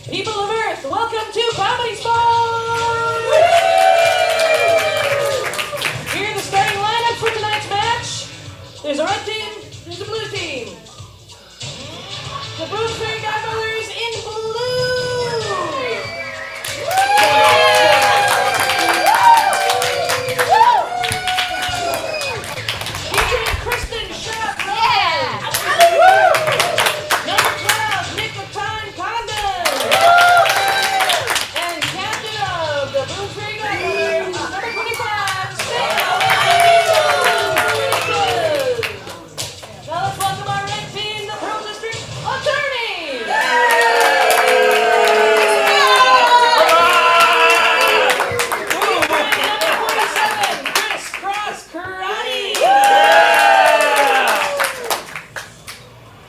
People of Earth, welcome to ComedySportz! Here are the starting lineups for tonight's match. There's a red team, there's a blue team. The Bloomsbury Godmothers in blue! Featuring Kristen Sharp. Number 12, Nick Latan Condon. And captain of the Bloomsbury Godmothers, number 25, Sam. Now let's welcome our red team, the Pearl District Attorneys. Number 47, Chris Cross Karate.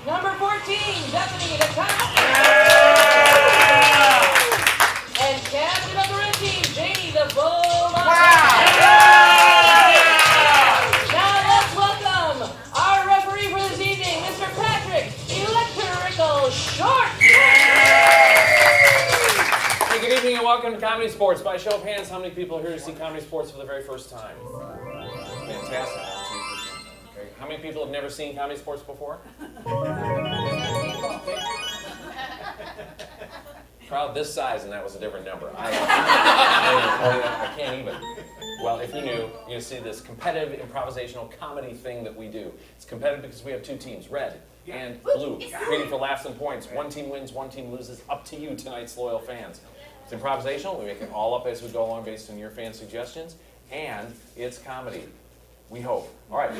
Number 14, Bethany the Cop. And captain of the red team, Janie the Bulldog. Now let's welcome our referee for this evening, Mr. Patrick Electrical Short. Hey, good evening and welcome to ComedySportz. By show of hands, how many people are here to see ComedySportz for the very first time? Fantastic. Okay. How many people have never seen ComedySportz before? Crowd this size, and that was a different number. I can't even. Well, if you knew, you're going to see this competitive improvisational comedy thing that we do. It's competitive because we have two teams, red and blue, competing for laughs and points. One team wins, one team loses. Up to you, tonight's loyal fans. It's improvisational. We make it all up as we go along based on your fan suggestions. And it's comedy. We hope. All right.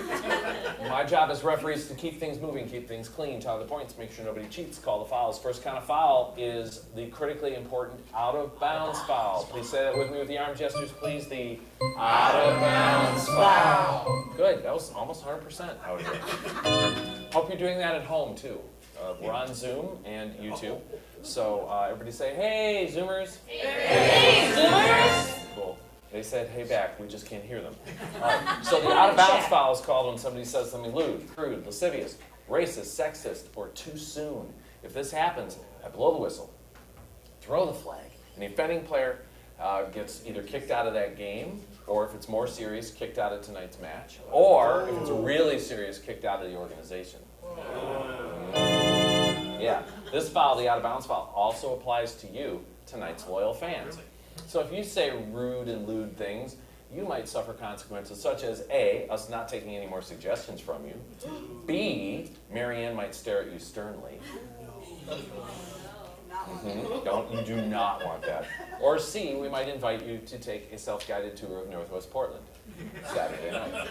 My job as referee is to keep things moving, keep things clean, tally the points, make sure nobody cheats, call the fouls. First kind of foul is the critically important out-of-bounds foul. Please say that with me with the arm gestures, please. The out-of-bounds foul. Good. That was almost 100% out here. Hope you're doing that at home, too. We're on Zoom and YouTube. So everybody say, hey, Zoomers. Hey, Zoomers! Cool. They said, hey, back. We just can't hear them. All right. So the out-of-bounds foul is called when somebody says something lewd, crude, lascivious, racist, sexist, or too soon. If this happens, I blow the whistle, throw the flag, and the offending player gets either kicked out of that game, or if it's more serious, kicked out of tonight's match, or if it's really serious, kicked out of the organization. Yeah. This foul, the out-of-bounds foul, also applies to you, tonight's loyal fans. So if you say rude and lewd things, you might suffer consequences such as A, us not taking any more suggestions from you. B, Marianne might stare at you sternly. You do not want that. Or C, we might invite you to take a self-guided tour of Northwest Portland Saturday night.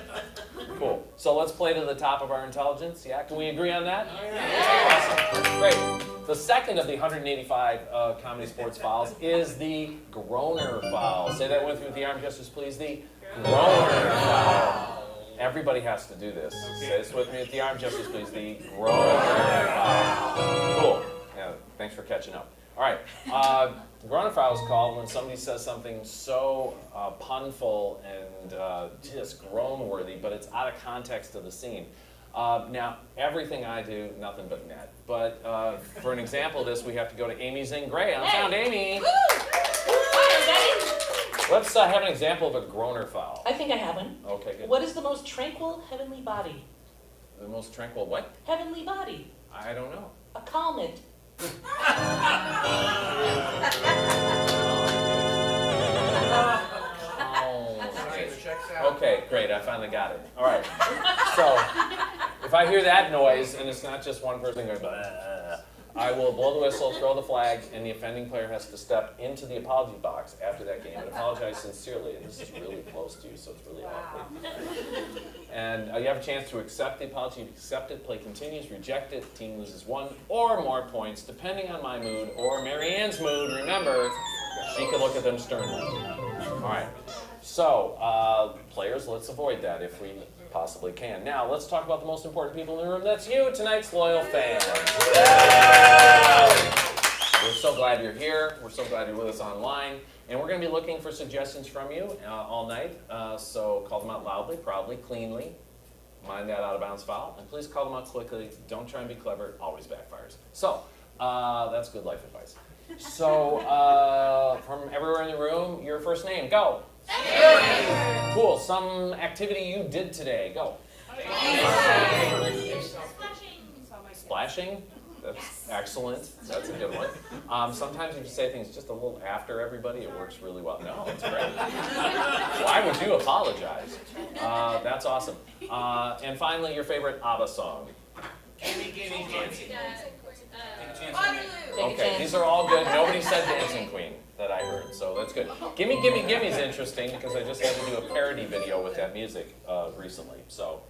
Cool. So let's play to the top of our intelligence. Yeah, can we agree on that? Awesome. Great. The second of the 185 ComedySportz fouls is the groaner foul. Say that with me with the arm gestures, please. The groaner foul. Everybody has to do this. Say this with me with the arm gestures, please. The groaner foul. Cool. Yeah, thanks for catching up. All right. The groaner foul is called when somebody says something so punful and just groan-worthy, but it's out of context of the scene. Now, everything I do, nothing but net. But for an example of this, we have to go to Amy Zing Gray. On sound, Amy. Woo! Hi, Let's have an example of a groaner foul. I think I have one. Okay, good. What is the most tranquil heavenly body? The most tranquil what? Heavenly body. I don't know. A calmant. I got it. All right. So if I hear that noise, and it's not just one person going, bah, I will blow the whistle, throw the flag, and the offending player has to step into the apology box after that game and apologize sincerely. And this is really close to you, so it's really awkward. And you have a chance to accept the apology. If you accept it, play continues. Reject it, the team loses 1 or more points, depending on my mood or Mary Ann's mood. Remember, she can look at them sternly. All right. So, players, let's avoid that if we possibly can. Now, let's talk about the most important people in the room. That's you, tonight's loyal fans. We're so glad you're here. We're so glad you're with us online. And we're going to be looking for suggestions from you all night. So call them out loudly, proudly, cleanly. Mind that out-of-bounds foul. And please call them out quickly. Don't try and be clever. It always backfires. So, that's good life advice. So, from everywhere in the room, your first name. Go. Cool. Some activity you did today. Go. Splashing. That's excellent. That's a good one. Sometimes if you say things just a little after everybody, it works really well. No, it's great. Why would you apologize? That's awesome. And finally, your favorite ABBA song. Gimme, gimme, dancing. Okay, these are all good. Nobody said Dancing Queen that I heard, so that's good. Gimme, gimme, gimme is interesting because I just had to do a parody video with that music recently. So.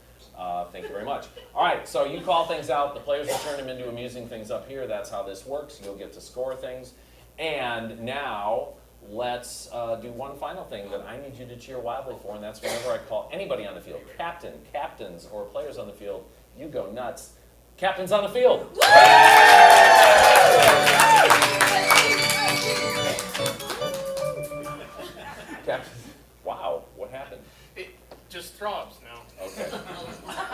Thank you very much. All right, so you call things out. The players will turn them into amusing things up here. That's how this works. You'll get to score things. And now, let's do one final thing that I need you to cheer wildly for, and that's whenever I call anybody on the field, captains, or players on the field, you go nuts. Captains on the field. Captains. Wow, what happened? It just throbs now. Okay.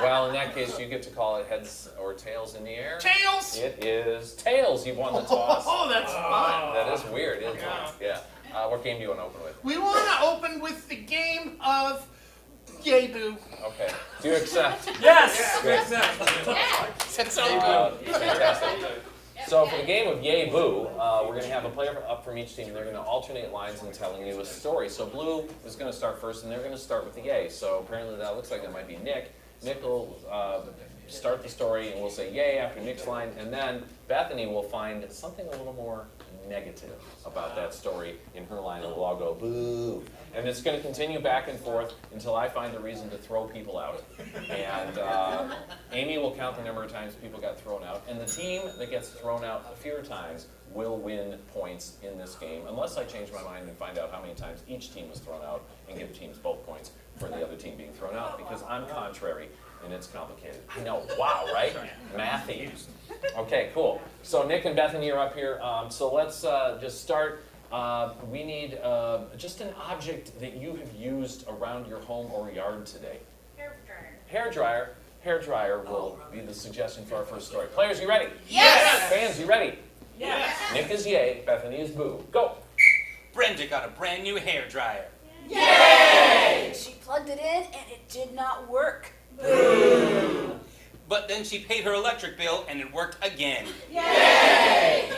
Well, in that case, you get to call it heads or tails in the air. Tails! It is tails. You've won the toss. Oh, that's fun. That is weird, isn't it? Yeah. What game do you want to open with? We want to open with the game of Yay Boo. Okay. Do you accept? Yes! Great. That's so good. Fantastic. So for the game of Yay Boo, we're going to have a player up from each team, and they're going to alternate lines in telling you a story. So Blue is going to start first, and they're going to start with the Yay. So apparently that looks like that might be Nick. Nick will start the story, and we'll say Yay after Nick's line, and then Bethany will find something a little more negative about that story in her line, and we'll all go Boo. And it's going to continue back and forth until I find a reason to throw people out. And Amy will count the number of times people got thrown out. And the team that gets thrown out fewer times will win points in this game, unless I change my mind and find out how many times each team was thrown out and give teams both points for the other team being thrown out, because I'm contrary and it's complicated. I know, wow, right? Mathy. Okay, cool. So Nick and Bethany are up here. So let's just start. We need just an object that you have used around your home or yard today. Hair dryer. Hair dryer will be the suggestion for our first story. Players, you ready? Yes! Fans, you ready? Yes! Nick is yay, Bethany is boo. Go! Brenda got a brand new hair dryer. Yay! She plugged it in and it did not work. Boo! But then she paid her electric bill and it worked again. Yay!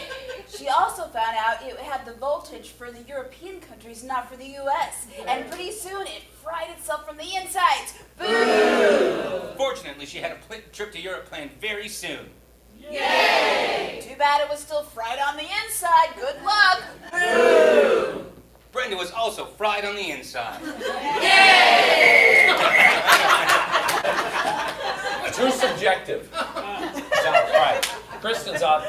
She also found out it had the voltage for the European countries, not for the U.S. And pretty soon it fried itself from the insides. Boo! Fortunately, she had a trip to Europe planned very soon. Yay! Too bad it was still fried on the inside. Good luck. Boo! Brenda was also fried on the inside. Yay! Too subjective. So, all right, Kristen's up.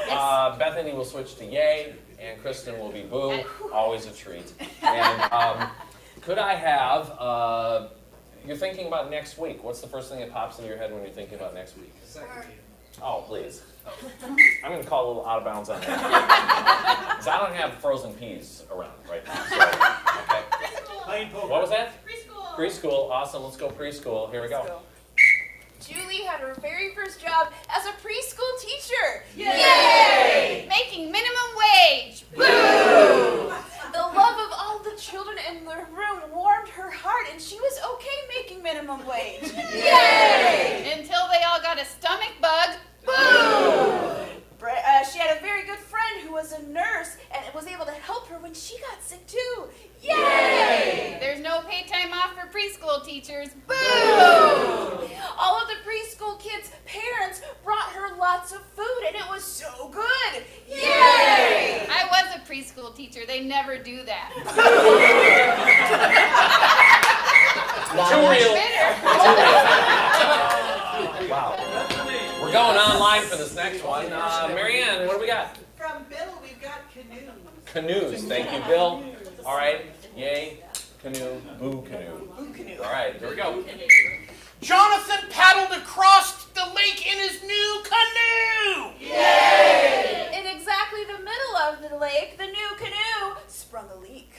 Bethany will switch to yay, and Kristen will be boo. Always a treat. And could I have, you're thinking about next week. What's the first thing that pops into your head when you're thinking about next week? Oh, please. I'm going to call a little out of bounds on that. Because I don't have frozen peas around right now. So, okay. What was that? Preschool. Preschool. Awesome. Let's go preschool. Here we go. Julie had her very first job as a preschool teacher. Yay! Making minimum wage. Boo! The love of all the children in the room warmed her heart, and she was okay making minimum wage. Yay! Until they all got a stomach bug. Boo! She had a very good friend who was a nurse and was able to help her when she got sick too. Yay! There's no paid time off for preschool teachers. Boo! All of the preschool kids' parents brought her lots of food, and it was so good. Yay! I was a preschool teacher. They never do that. Too real. Bitter. Wow. We're going online for this next one. Marianne, what do we got? From Bill, we've got canoes. Canoes. Thank you, Bill. All right. Yay. Canoe. Boo canoe. All right. Here we go. Jonathan paddled across the lake in his new canoe. In exactly the middle of the lake, the new canoe sprung a leak.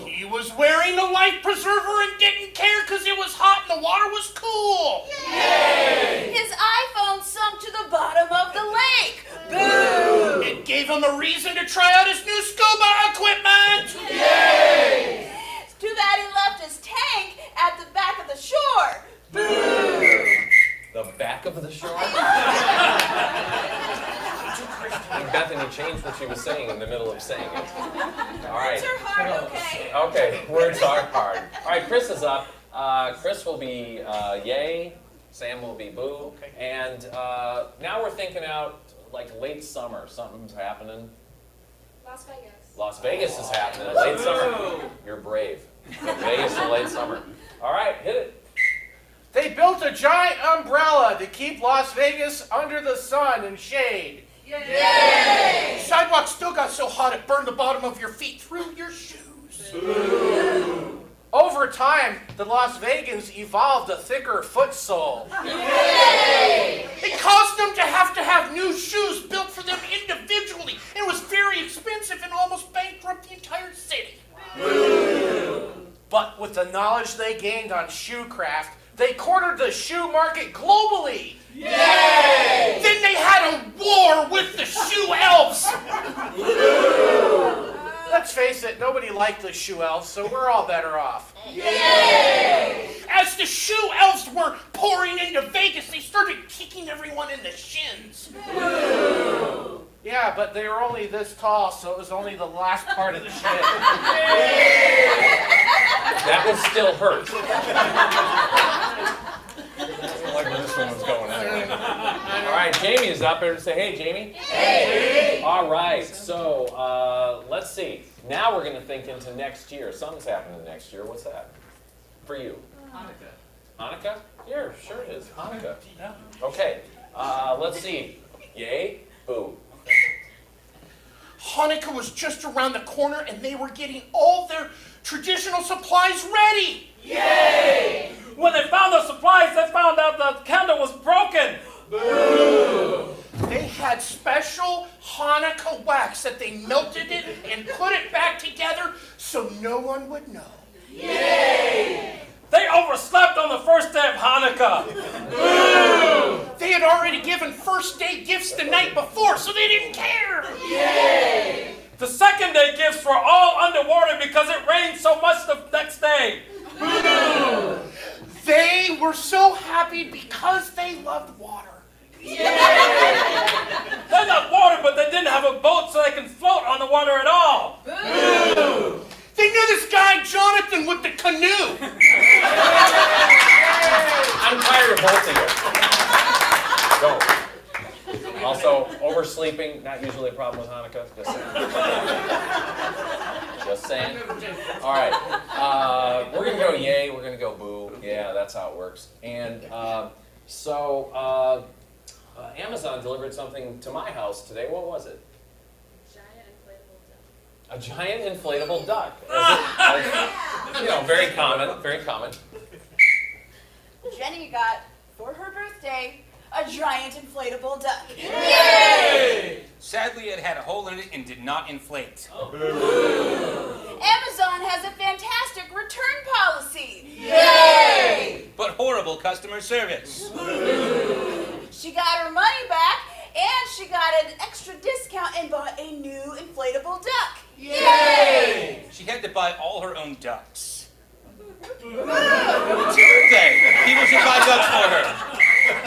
He was wearing a life preserver and didn't care because it was hot and the water was cool. His iPhone sunk to the bottom of the lake. Boo! It gave him a reason to try out his new scuba equipment. It's too bad he left his tank at the back of the shore. The back of the shore? Bethany changed what she was saying in the middle of saying it. All right. Words are hard, okay? Okay, words are hard. All right, Chris is up. Chris will be yay. Sam will be boo. And now we're thinking out like late summer. Something's happening. Las Vegas. Las Vegas is happening. Late summer. You're brave. So Vegas in late summer. All right, hit it. They built a giant umbrella to keep Las Vegas under the sun and shade. Yay! Sidewalk still got so hot it burned the bottom of your feet through your shoes. Over time, the Las Vegans evolved a thicker foot sole. It caused them to have new shoes built for them individually. It was very expensive and almost bankrupt the entire city. But with the knowledge they gained on shoe craft, they cornered the shoe market globally. Yay! Then they had a war with the shoe elves. Let's face it, nobody liked the shoe elves, so we're all better off. Yay! As the shoe elves were pouring into Vegas, they started kicking everyone in the shins. Yeah, but they were only this tall, so it was only the last part of the shin. That would still hurt. Like where this one was going anyway. All right, Jamie is up there to say, hey, Jamie. Hey. All right, so let's see. Now we're going to think into next year. Something's happening next year. What's that for you? Hanukkah. Hanukkah? Yeah, sure it is. Hanukkah. Okay, let's see. Yay, boo. Hanukkah was just around the corner, and they were getting all their traditional supplies ready. Yay! When they found the supplies, they found out the candle was broken. Boo! They had special Hanukkah wax that they melted it and put it back together so no one would know. Yay! They overslept on the first day of Hanukkah. Boo! They had already given first day gifts the night before, so they didn't care. Yay! The second day gifts were all underwater because it rained so much the next day. Boo! They were so happy because they loved water. Yay! They loved water, but they didn't have a boat so they can float on the water at all. Boo! They knew this guy, Jonathan, with the canoe. I'm tired of both of you. Go. Also, oversleeping, not usually a problem with Hanukkah. Just saying. Just saying. All right. We're going to go yay. We're going to go boo. Yeah, that's how it works. And Amazon delivered something to my house today. What was it? A giant inflatable duck. Very common, very common. Jenny got, for her birthday, a giant inflatable duck. Yay! Sadly, it had a hole in it and did not inflate. Amazon has a fantastic return policy. Yay! But horrible customer service. She got her money back, and she got an extra discount and bought a new inflatable duck. Yay! She had to buy all her own ducks. It's her birthday. People should buy ducks for her.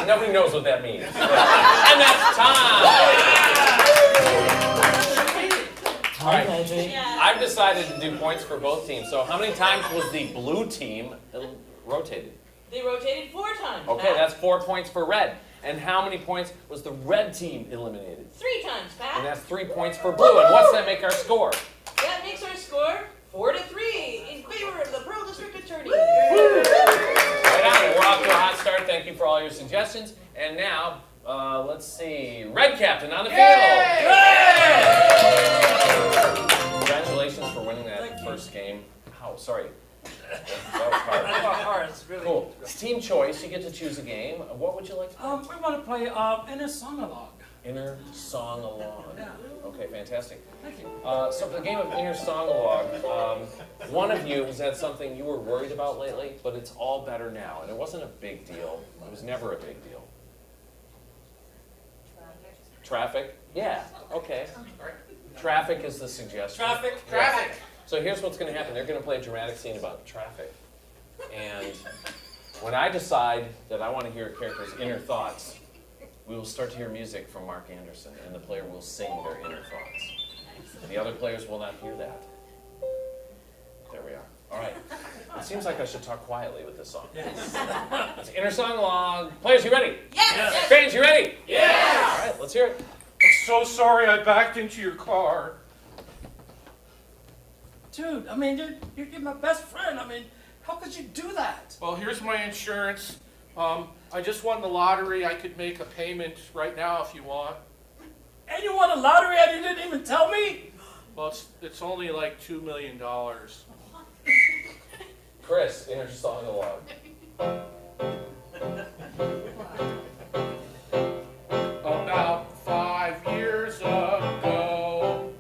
Nobody knows what that means. And that's time. All right. Patrick. I've decided to do points for both teams. So how many times was the blue team rotated? They rotated 4 times. Okay, Pat. that's 4 points for red. And how many points was the red team eliminated? 3 times, Pat. And that's 3 points for blue. And what's that make our score? That makes our score 4-3 in favor of the Pearl District Attorney. Right on. We're off to a hot start. Thank you for all your suggestions. And now, let's see. Red captain on the field. Congratulations for winning that first game. Ow, sorry. That was hard. It's really Cool. It's team choice. You get to choose a game. What would you like to play? We want to play Inner Song-Along. Inner Song Along. Yeah. Okay, fantastic. Thank you. So for the game of Inner Song Along, one of you has had something you were worried about lately, but it's all better now. And it wasn't a big deal. It was never a big deal. Traffic? Yeah, okay. Traffic is the suggestion. Traffic. So here's what's going to happen. They're going to play a dramatic scene about traffic. And when I decide that I want to hear a character's inner thoughts, we will start to hear music from Mark Anderson, and the player will sing their inner thoughts. The other players will not hear that. There we are. All right. It seems like I should talk quietly with this song. Yes. It's Inner Song Along. Players, you ready? Yes. Fans, you ready? Yes. All right, let's hear it. I'm so sorry I backed into your car. Dude, I mean, you're my best friend. I mean, how could you do that? Well, here's my insurance. I just won the lottery. I could make a payment right now if you want. And you won a lottery and you didn't even tell me? Well, it's only like $2 million. Chris, Inner Song Along. About 5 years ago,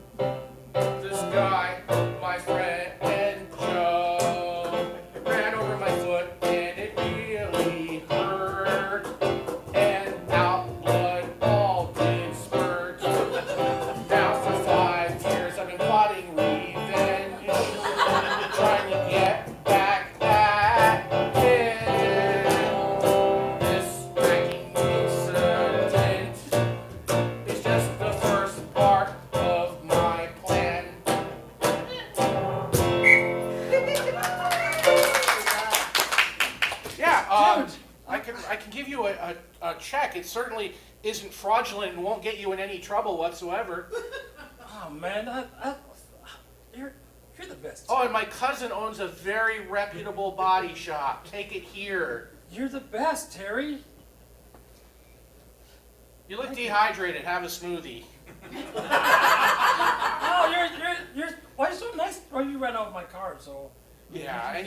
this guy, my friend Joe, ran over my foot and it really hurt. And out blood all did spurt. Now for 5 years I've been plotting revenge, trying to get back at him. This wrecking incident is just the first part of my plan. Yeah, I can give you a check. It certainly isn't fraudulent and won't get you in any trouble whatsoever. Oh, man, you're the best. Oh, and my cousin owns a very reputable body shop. Take it here. You're the best, Terry. You look dehydrated. Have a smoothie. Oh, you're why are you so nice? Well, you ran over my car, so. Yeah, and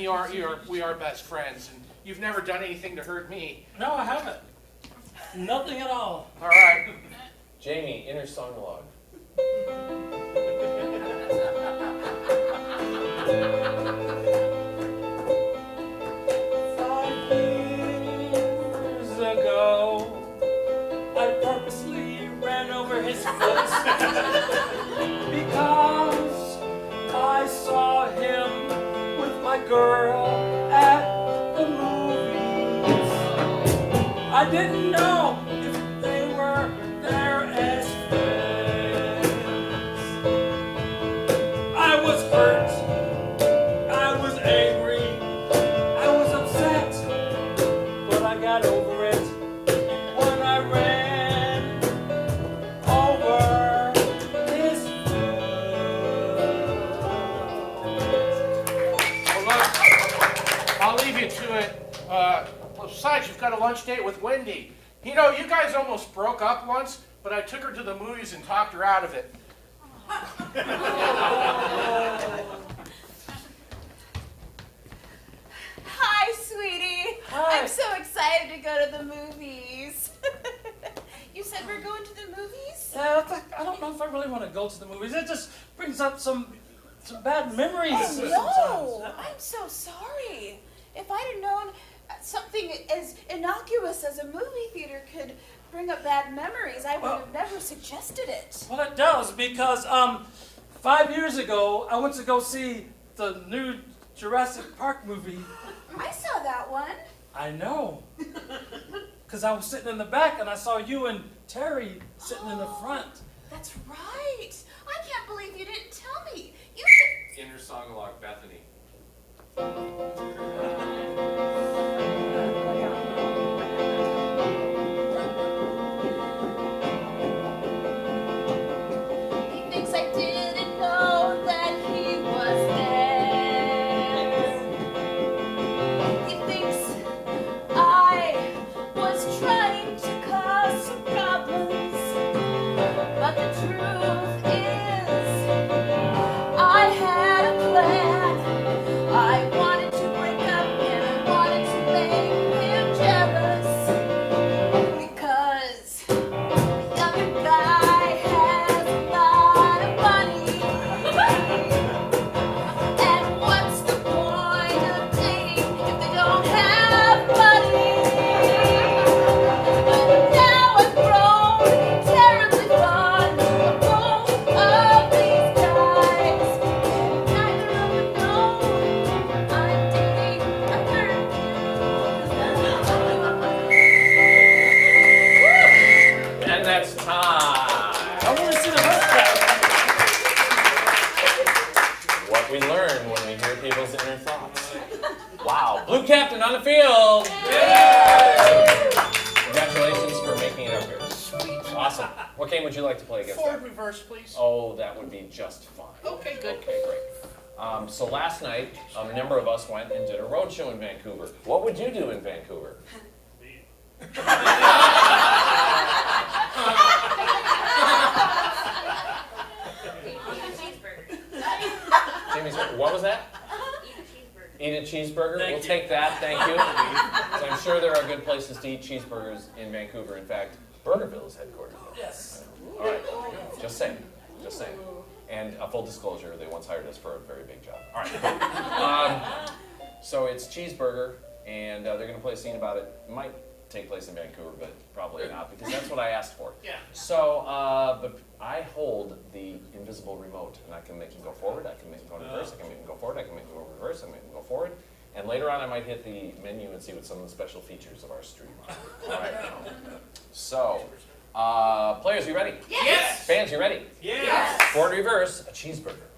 we are best friends, and you've never done anything to hurt me. No, I haven't. Nothing at all. All right. Jamie, Inner Song Along. Ago, I purposely ran over his foot because I saw him with my girl at the movies. I didn't know if they were there as friends. I was hurt. I was angry. I was upset. But I got over it when I ran over his Well, look, I'll leave you to it. Besides, you've got a lunch date with Wendy. You know, you guys almost broke up once, but I took her to the movies and talked her out of it. Hi, sweetie. Hi. I'm so excited to go to the movies. You said we're going to the movies? I don't know if I really want to go to the movies. It just brings up some bad memories Oh, sometimes. no. I'm so sorry. If I'd have known something as innocuous as a movie theater could bring up bad memories, I would have never suggested it. Well, it does because 5 years ago I went to go see the new Jurassic Park movie. I saw that one. I know, because I was sitting in the back and I saw you and Terry sitting in the front. That's right. I can't believe you didn't tell New captain on the field. Congratulations for making it up here. Sweet. Awesome. What game would you like to play against Forward them? reverse, please. Oh, that would be just fine. Okay, good. Okay, great. So last night, a number of us went and did a road show in Vancouver. What would you do in Vancouver? Jamie's, what was that? Eat a cheeseburger. We'll take that, thank you. So I'm sure there are good places to eat cheeseburgers in Vancouver. In fact, Burgerville is headquartered there. Yes. All right, just saying, just saying. And a full disclosure, they once hired us for a very big job. All right, cool. So it's cheeseburger, and they're going to play a scene about it. It might take place in Vancouver, but probably not, because that's what I asked for. Yeah. So, but I hold the invisible remote, and I can make him go forward, I can make him go reverse, I can make him go forward, I can make him go reverse, I can make him go forward. And later on, I might hit the menu and see what some of the special features of our stream are. All right. So, players, you ready? Yes. Fans, you ready? Yes. Forward reverse, a cheeseburger.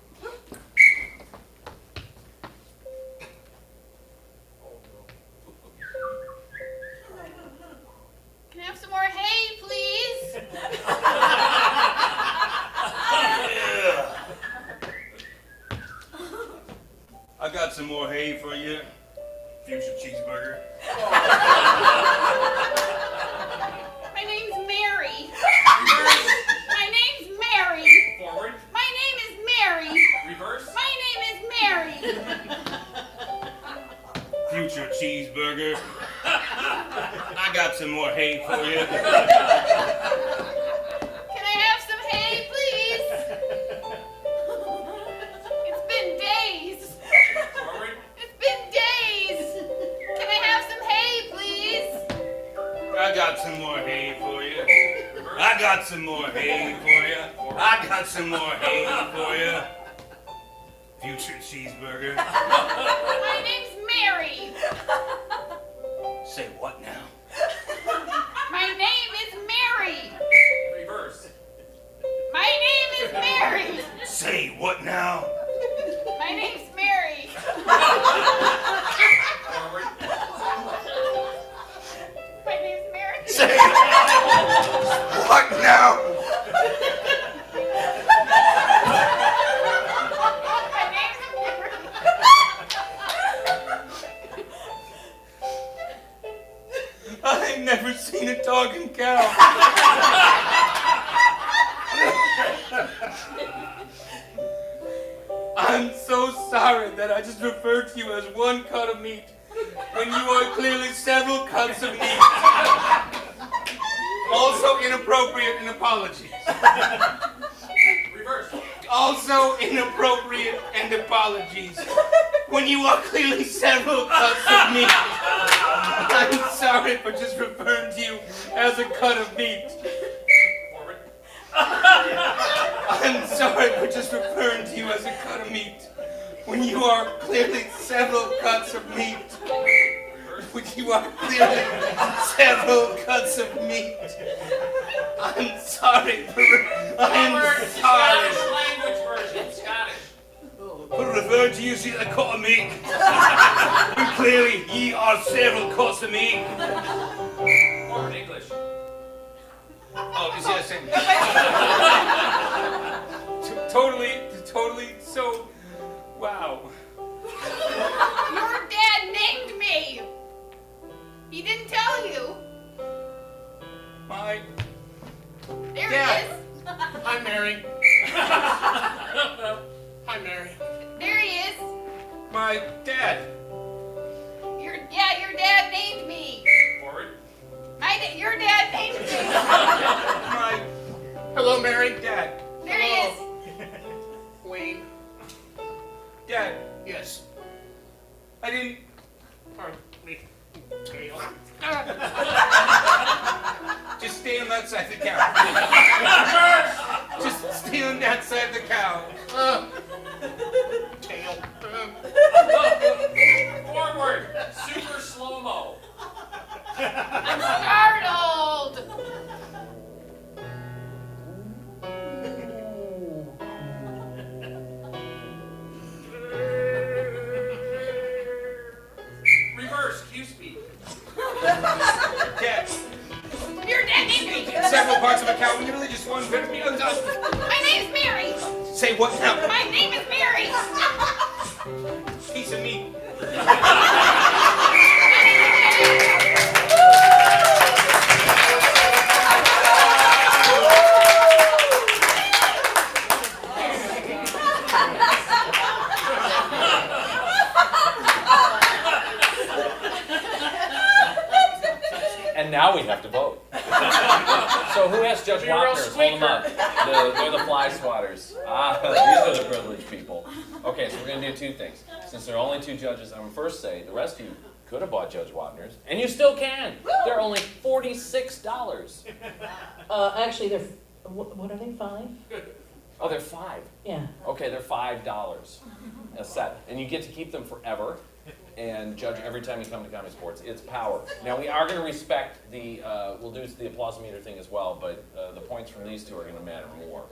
Can I have some more hay, please? I got some more hay for you, future cheeseburger. My name's Mary. My name's Mary. Forward. My name is Mary. Reverse. My name is Mary. Future cheeseburger. I got some more hay for you. Can I have some hay, please? It's been days. Forward. It's been days. Can I have some hay, please? I got some more hay for you. I got some more hay for you. I got some more hay for you. Future cheeseburger. My name's Mary. Say what now? My name is Mary. Reverse. My name is Mary. Say what now? My name's Mary. Forward. My name's Mary. Say what now? My name's Mary. I ain't never seen a talking cow. I'm so sorry that I just referred to you as one cut of meat when you are clearly several cuts of meat. Also inappropriate and apologies. Reverse. Also inappropriate and apologies when you are clearly several cuts of meat. I'm sorry for just referring to you as a cut of meat. Forward. I'm sorry for just referring to you as a cut of meat when you are clearly several cuts of meat. When you are clearly several cuts of meat. I'm sorry for Forward. Scottish language version. Scottish. for referring to you as a cut of meat. When clearly ye are several cuts of meat. Forward. English. Oh, is that totally so, wow. Your dad named me. He didn't tell you. My There Dad. he is. Hi, Mary. Hi, Mary. There he is. my dad. Your dad named me. Forward. Your dad named me. My Hello, Mary. dad. There he is. Wayne. Dad. Yes. I didn't. Pardon me. Tail. Just stay on that side of the cow. Just stay on that side of the cow. Tail. Forward. Super slow-mo. I'm startled. Reverse. Say what now? My name is Mary. Piece of meat. And now we have to vote. So who has Judge Wapners? Hold them up. They're the fly swatters. Ah, these are the privileged people. Okay, so we're going to do two things. Since there are only two judges, I'm going to first say the rest of you could have bought Judge Wapners, and you still can. They're only $46. Actually, they're, what are they, 5? Oh, they're $5. Yeah. Okay, they're $5 a set, and you get to keep them forever and judge every time you come to ComedySportz. It's power. Now we are going to respect the, we'll do the applause meter thing as well, but the points from these two are going to matter more,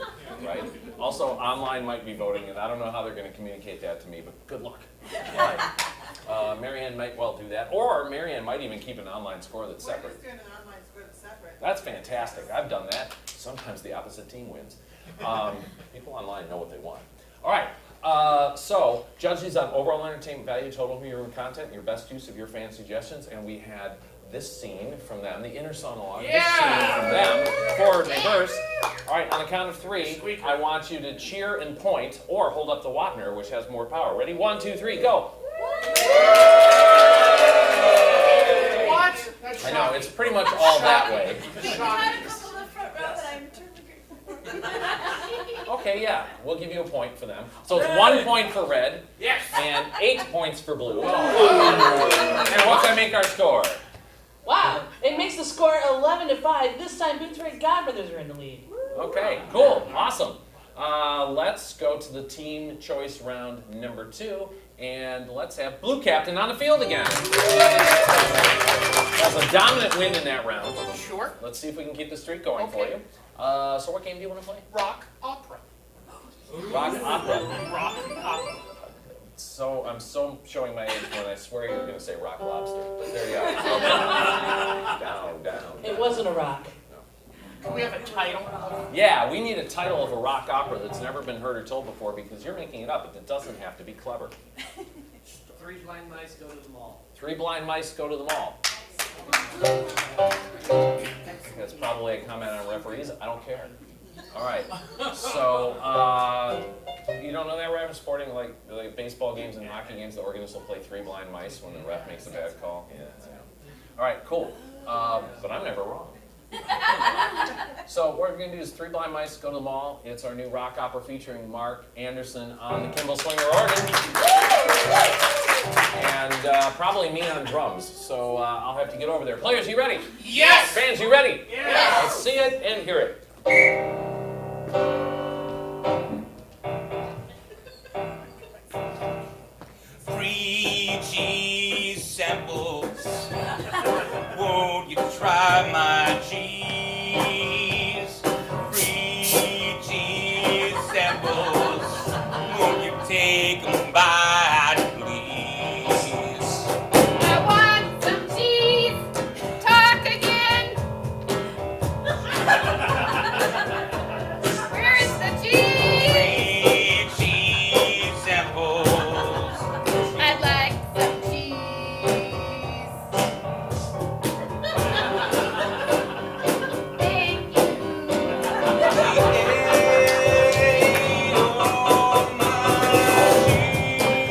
right? Also, online might be voting, and I don't know how they're going to communicate that to me, but good luck. All right. Marianne might well do that, or Marianne might even keep an online score that's We're separate. just doing an online score that's separate. That's fantastic. I've done that. Sometimes the opposite team wins. People online know what they want. All right. So, judge these on overall entertainment value, total viewer content, your best use of your fan suggestions, and we had this scene from them, the inner monologue, this scene from them, forward, reverse. All right, on the count of 3, I want you to cheer and point, or hold up the Wapner, which has more power. Ready? 1, 2, 3, go! What? That's I know, it's pretty much all that way. We had a couple in the front row that I'm turned Okay, yeah, we'll give you a point for them. So it's 1 point for red, Yes. and 8 points for blue. And what's that make our score? Wow, it makes the score 11-5. This time, Boothroyd Godbrothers are in the lead. Okay, cool, awesome. Let's go to the team choice round number 2, and let's have blue captain on the field again. That's a dominant win in that round. Sure. Let's see if we can keep the streak going for you. So what game do you want to play? Rock opera. Rock opera. Rock opera. So I'm so showing my age when I swear you were going to say rock lobster. But there you are. Down. It wasn't a rock. Can we have a title? Yeah, we need a title of a rock opera that's never been heard or told before because you're making it up, but it doesn't have to be clever. 3 blind mice go to the mall. 3 blind mice go to the mall. That's probably a comment on referees. I don't care. All right. So, you don't know that we're having sporting, like baseball games and hockey games, the organist will play 3 blind mice when the ref makes a bad call? Yeah, I know. All right, cool. But I'm never wrong. So what we're going to do is 3 blind mice go to the mall. It's our new rock opera featuring Mark Anderson on the Kimball Swinger organ. And probably me on drums. So I'll have to get over there. Players, you ready? Yes! Fans, you ready? Yes! Let's see it and hear it. Free cheese samples. Won't you try my cheese? Free cheese samples. Won't you take them by, please? I want some cheese. Talk again. Where is the cheese? Free cheese samples. I'd like some cheese. Thank you. Hey, oh, my cheese.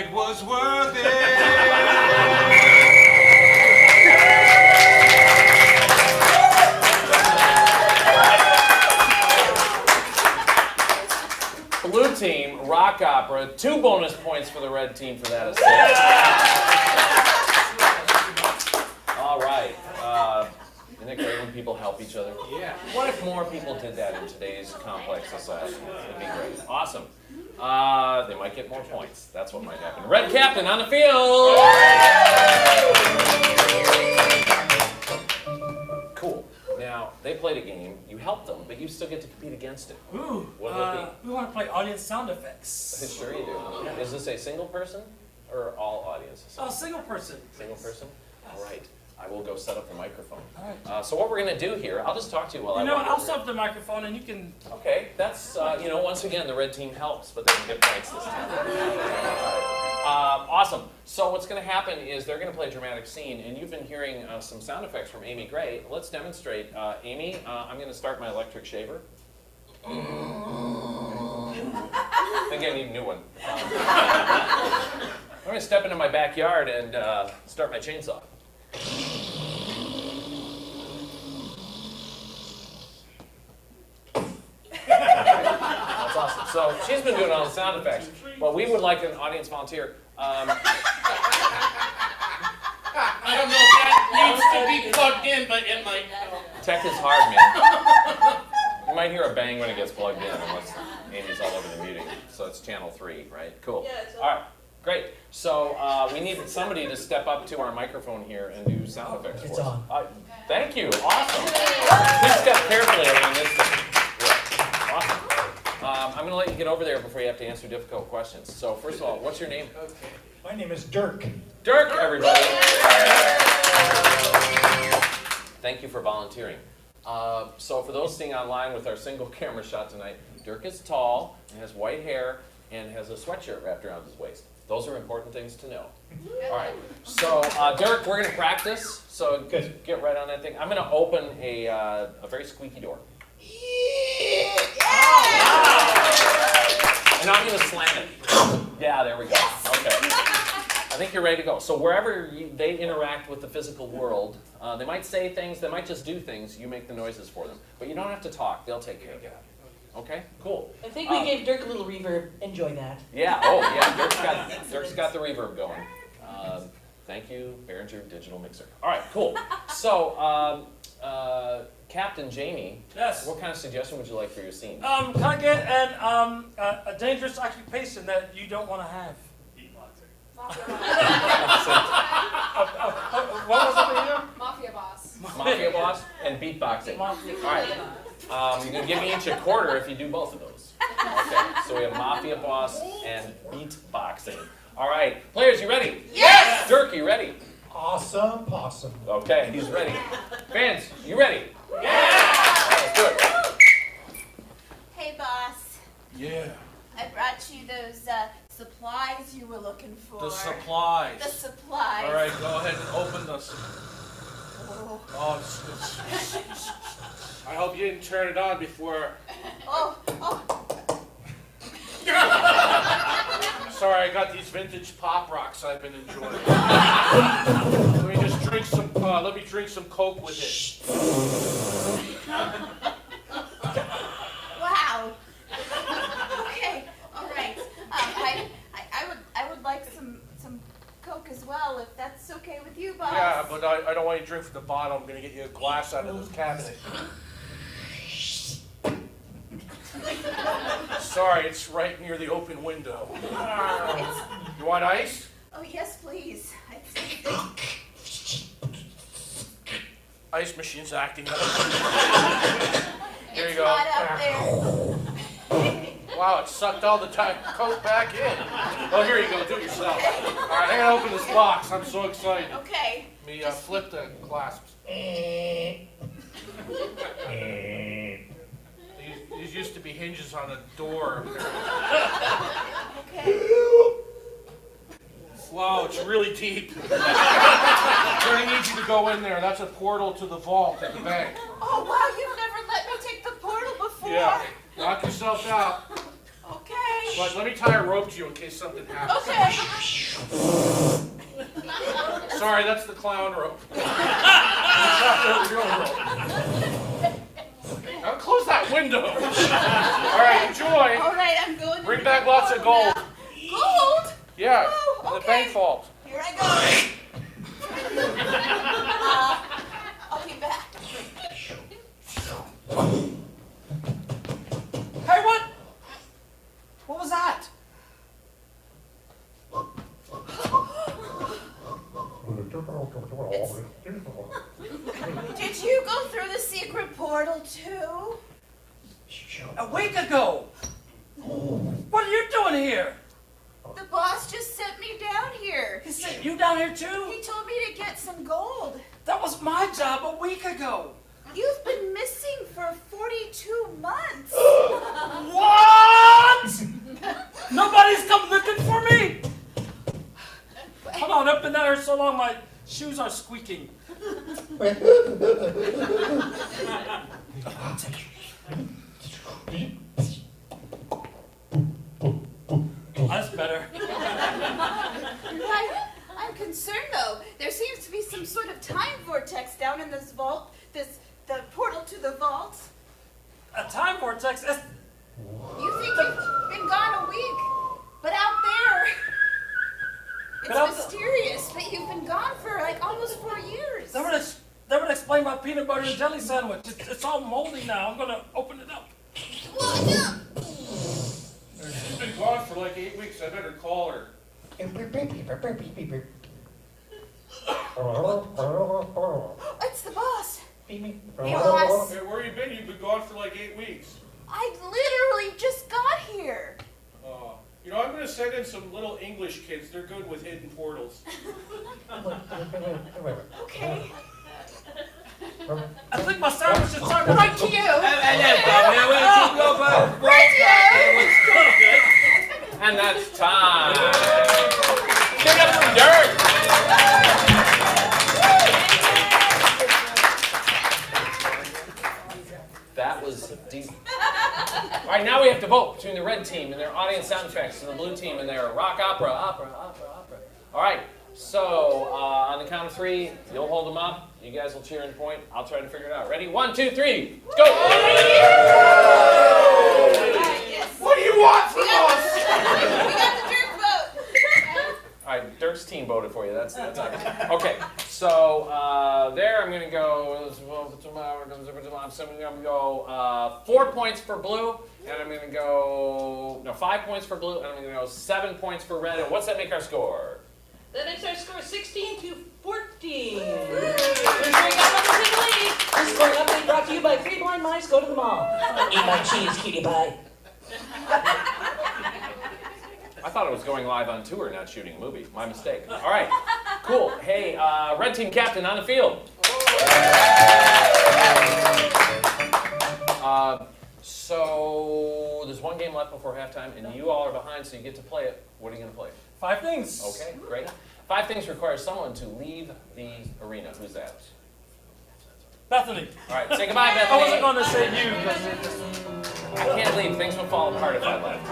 it was worth it. Blue team, rock opera, 2 bonus points for the red team for that assist. All right. Isn't it great when people help each other? Yeah. What if more people did that in today's complex society? It'd be great. Awesome. They might get more points. That's what might happen. Red captain on the field. Cool. Now, they played a game. You helped them, but you still get to compete against it. Ooh, What would it we want to play audience sound effects. Sure you do. Is this a single person or all audiences? Oh, single person. Single person? All right. I will go set up the microphone. All right. So what we're going to do here, I'll just talk to you while I walk I'll over set up the microphone and you can... Okay, that's, once again, the red team helps, but they can get points this time. Awesome. So what's going to happen is they're going to play a dramatic scene, and you've been hearing some sound effects from Amy Gray. Let's demonstrate. Amy, I'm going to start my electric shaver. I think I need a new one. I'm going to step into my backyard and start my chainsaw. That's awesome. So she's been doing all the sound effects, but we would like an audience volunteer. I don't know if that needs to be plugged in, but it might. Tech is hard, man. You might hear a bang when it gets plugged in, unless Amy's all over the muting. So it's channel 3, right? Cool. Yeah, it's All right, great. So we need somebody to step up to our microphone here and do sound effects for us. Thank you. Awesome. Please step carefully around this thing. Yeah. Awesome. I'm going to let you get over there before you have to answer difficult questions. So first of all, what's your name? My name is Dirk. Dirk, everybody. Thank you for volunteering. So for those seeing online with our single camera shot tonight, Dirk is tall and has white hair and has a sweatshirt wrapped around his waist. Those are important things to know. All right. So Dirk, we're going to practice. So get right on that thing. I'm going to open a very squeaky door. And I'm going to slam it. Yeah, there we go. Okay. I think you're ready to go. So wherever they interact with the physical world, they might say things, they might just do things, you make the noises for them. But you don't have to talk, they'll take care of it. Okay, cool. I think we gave Dirk a little reverb. Enjoy that. Yeah, oh yeah, Dirk's got the reverb going. Thank you, Behringer Digital Mixer. All right, cool. So, Captain Jamie, Yes. what kind of suggestion would you like for your scene? Can I get a dangerous occupation that you don't want to have? What was it here? Mafia boss. Mafia boss and beatboxing. All right. You can give me each a quarter if you do both of those. Okay. So we have mafia boss and beatboxing. All right. Players, you ready? Yes! Dirk, you ready? Awesome possum. Okay, he's ready. Fans, you ready? Yeah! Let's do it. Hey, boss. Yeah. I brought you those supplies you were looking for. The supplies. The supplies. All right, go ahead and open this. Oh, it's I hope you didn't turn it on before. oh. Sorry, I got these vintage pop rocks I've been enjoying. Let me just drink some. Let me drink some Coke with it. Wow. Okay. All right. I would like some Coke as well, if that's okay with you, boss. Yeah, but I don't want you to drink from the bottle. I'm gonna get you a glass out of this cabinet. Sorry, it's right near the open window. You want ice? Oh yes, please. Ice machine's acting up. Here you It's go. hot out there. Wow, it sucked all the Coke back in. Oh, here you go. Do it yourself. All right, I gotta open this box. I'm so excited. Okay. Let me flip the clasps. These used to be hinges on a door. Okay. Wow, it's really deep. I'm gonna need you to go in there. That's a portal to the vault at the bank. Oh wow, you've never let me take the portal before. Yeah. Knock yourself out. Okay. But let me tie a rope to you in case something happens. Okay. Sorry, that's the clown rope. That's not the real rope. Now close that window. All right, enjoy. All right, I'm going. Bring back lots of gold. Gold? Yeah, Oh, the bank vault. Here I go. I'll be back. Hey, what? What was that? Did you go through the secret portal too? A week ago. What are you doing here? The boss just sent me down here. He sent you down here too? He told me to get some gold. That was my job a week ago. You've been missing for 42 months. What? Nobody's come looking for me? Hold on, I've been down here so long my shoes are squeaking. That's better. I'm concerned though. There seems to be some sort of time vortex down in this vault. The portal to the vault. A time vortex? You think you've been gone a week, but out there, it's mysterious that you've been gone for like almost 4 years. That would explain my peanut butter and jelly sandwich. It's all moldy now. I'm gonna open it up. She's been gone for like 8 weeks. I better call her. It's the boss. Hey, boss. where you been? You've been gone for like 8 weeks. I literally just got here. You know, I'm going to send in some little English kids. They're good with hidden portals. Okay. I think my sandwich is starting Right to you. And that's time. Give it up for Dirk. That was deep. All right, now we have to vote between the red team and their audience sound effects and the blue team and their rock opera. All right, so on the count of 3, you'll hold them up. You guys will cheer and point. I'll try to figure it out. Ready? 1, 2, 3, go! What do you want from us? We got the Dirk vote. All right, Dirk's team voted for you. That's okay. So there, I'm gonna go. So I'm gonna go 4 points for blue, and I'm gonna go 5 points for blue, and I'm gonna go 7 points for red. And what's that make our score? That makes our score 16 to 14. We're showing up on the lead. This scoring update brought to you by 3 Blind Mice Go to the Mall. Eat my cheese, cutie pie. I thought it was going live on tour, not shooting a movie. My mistake. All right, cool. Hey, red team captain on the field. So there's one game left before halftime, and you all are behind, so you get to play it. What are you going to play? 5 things. Okay, great. 5 things require someone to leave the arena. Who's that? Bethany. All right, say goodbye, Bethany. I wasn't going to say you because I can't leave. Things would fall apart if I left.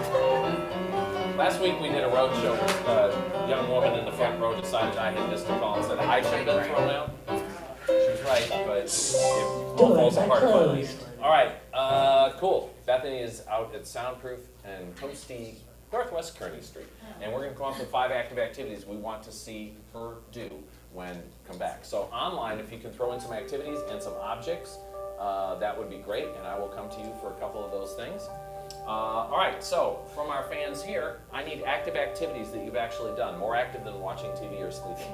Last week we did a road show with a young woman in the front row decided I had missed a call and said I should have been thrown out. She was right, but it all falls apart finally. All right, cool. Bethany is out at Soundproof and Coastie, Northwest Kearney Street. And we're going to come up with 5 active activities we want to see her do when come back. So online, if you can throw in some activities and some objects, that would be great, and I will come to you for a couple of those things. All right, so from our fans here, I need active activities that you've actually done, more active than watching TV or sleeping.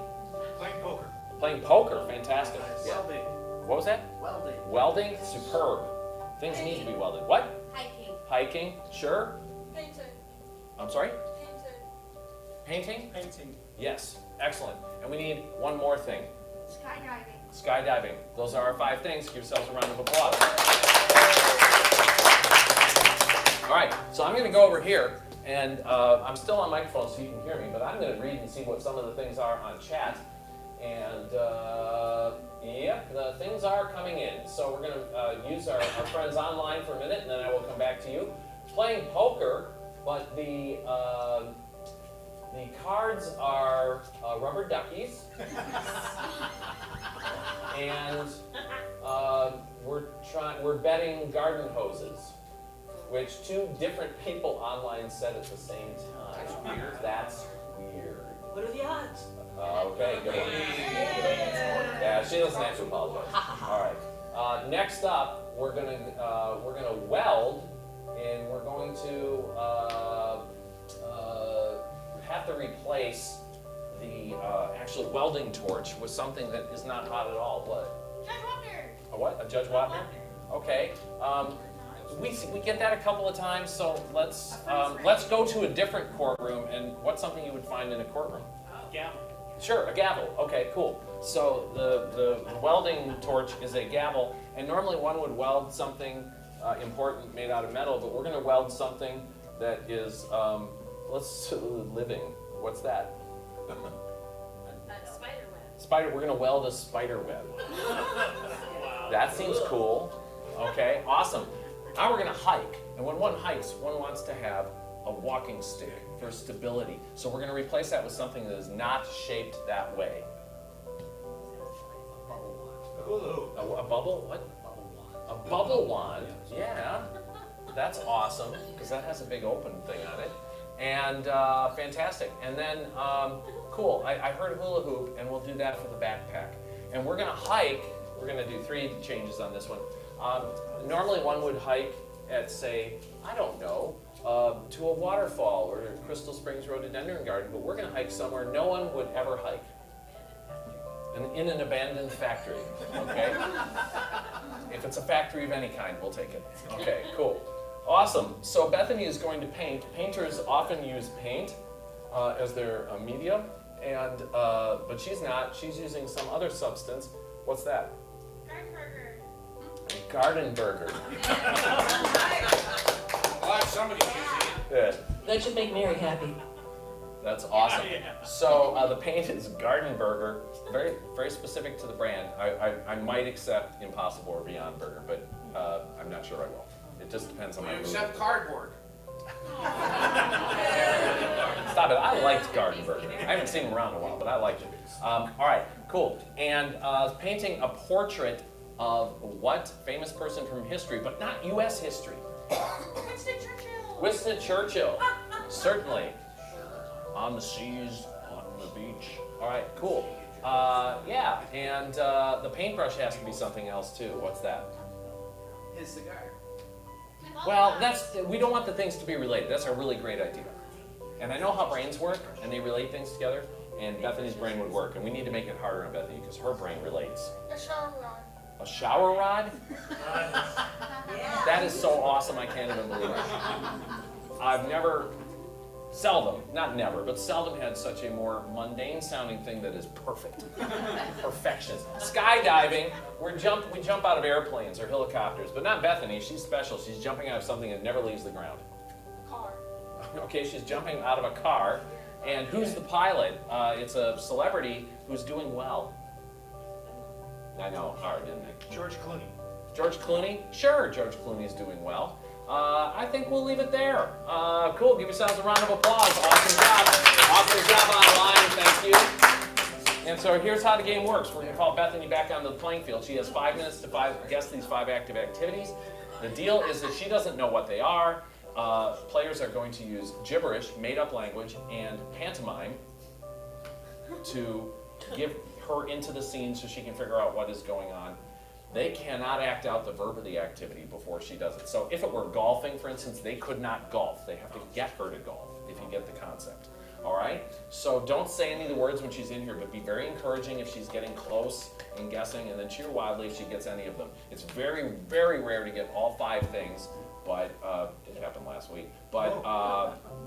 Playing poker. Playing poker, fantastic. Yeah. Welding. What was that? Welding. Welding, superb. Things need to be welded. What? Hiking. Hiking, sure. Painting. I'm sorry? Painting. Painting? painting. Yes, excellent. And we need one more thing. Skydiving. Skydiving. Those are our 5 things. Give yourselves a round of applause. All right, so I'm going to go over here, and I'm still on microphone so you can hear me, but I'm going to read and see what some of the things are on chat. And, yep, the things are coming in. So we're going to use our friends online for a minute, and then I will come back to you. Playing poker, but the cards are rubber duckies, and we're betting garden hoses, which two different people online said at the same time. That's weird. That's weird. What are the odds? Okay, good one. Yeah, she doesn't have to apologize. All right. Next up, we're gonna weld, and we're going to have to replace the actual welding torch with something that is not hot at all. What? Judge Wapner. A what? A Judge Wapner? Okay. We get that a couple of times, so let's go to a different courtroom. And what's something you would find in a courtroom? Gavel. Sure, a gavel. Okay, cool. So the welding torch is a gavel, and normally one would weld something important made out of metal, but we're going to weld something that is living. What's that? Spider web. Spider. We're going to weld a spider web. That seems cool. Okay, awesome. Now we're going to hike, and when one hikes, one wants to have a walking stick for stability. So we're going to replace that with something that is not shaped that way. A bubble? What? A bubble wand. Yeah. That's awesome, because that has a big open thing on it. And fantastic. And then, cool, I heard hula hoop, and we'll do that for the backpack. And we're going to hike. We're going to do 3 changes on this one. Normally one would hike at, say, I don't know, to a waterfall or Crystal Springs Rhododendron Garden, but we're going to hike somewhere no one would ever hike. In an abandoned factory, okay? If it's a factory of any kind, we'll take it. Okay, cool. Awesome. So Bethany is going to paint. Painters often use paint as their medium, and but she's not. She's using some other substance. What's that? Garden burger. Glad somebody's using it. Yeah. That should make Mary happy. That's awesome. Yeah. So the paint is Garden Burger, very very specific to the brand. I might accept Impossible or Beyond Burger, but I'm not sure I will. It just depends on my You mood. accept cardboard. Stop it. I liked Garden Burger. I haven't seen them around in a while, but I liked it. All right, cool. And painting a portrait of what famous person from history, but not U.S. history? Winston Churchill. Winston Churchill. Certainly. On the seas, on the beach. All right, cool. Yeah, and the paintbrush has to be something else too. What's that? His cigar. Well, we don't want the things to be related. That's a really great idea. And I know how brains work, and they relate things together, and Bethany's brain would work, and we need to make it harder on Bethany because her brain relates. A shower rod. A shower rod? Yeah. That is so awesome, I can't even believe it. I've seldom had such a more mundane sounding thing that is perfect. Perfection. Skydiving, we jump out of airplanes or helicopters, but not Bethany, she's special. She's jumping out of something that never leaves the ground. Car. Okay, she's jumping out of a car, and who's the pilot? It's a celebrity who's doing well. I know, hard, isn't it? George Clooney. George Clooney? Sure, George Clooney's doing well. I think we'll leave it there. Cool, give yourselves a round of applause. Awesome job. Awesome job online, thank you. And so here's how the game works. We're gonna call Bethany back onto the playing field. She has 5 minutes to guess these 5 active activities. The deal is that she doesn't know what they are. Players are going to use gibberish, made-up language, and pantomime to give her into the scene so she can figure out what is going on. They cannot act out the verb of the activity before she does it. So if it were golfing, for instance, they could not golf. They have to get her to golf, if you get the concept. All right? So don't say any of the words when she's in here, but be very encouraging if she's getting close and guessing, and then cheer wildly if she gets any of them. It's very, very rare to get all 5 things, but it happened last week. But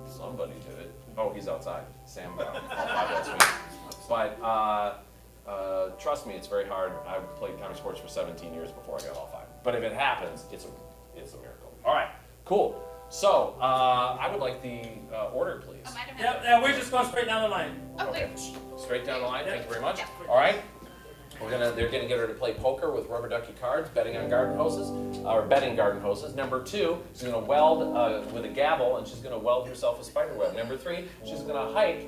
somebody did it. Oh, he's outside. Sam got all 5 last week. But trust me, it's very hard. I've played ComedySportz for 17 years before I got all 5. But if it happens, it's a miracle. All right, cool. So I would like the order, please. Yeah, we're just going straight down the line. Oh, wait. Straight down the line. Thank you very much. Yeah. All right. They're gonna get her to play poker with rubber ducky cards, betting garden hoses. Number 2, she's gonna weld with a gavel, and she's gonna weld herself a spider web. Number 3, she's gonna hike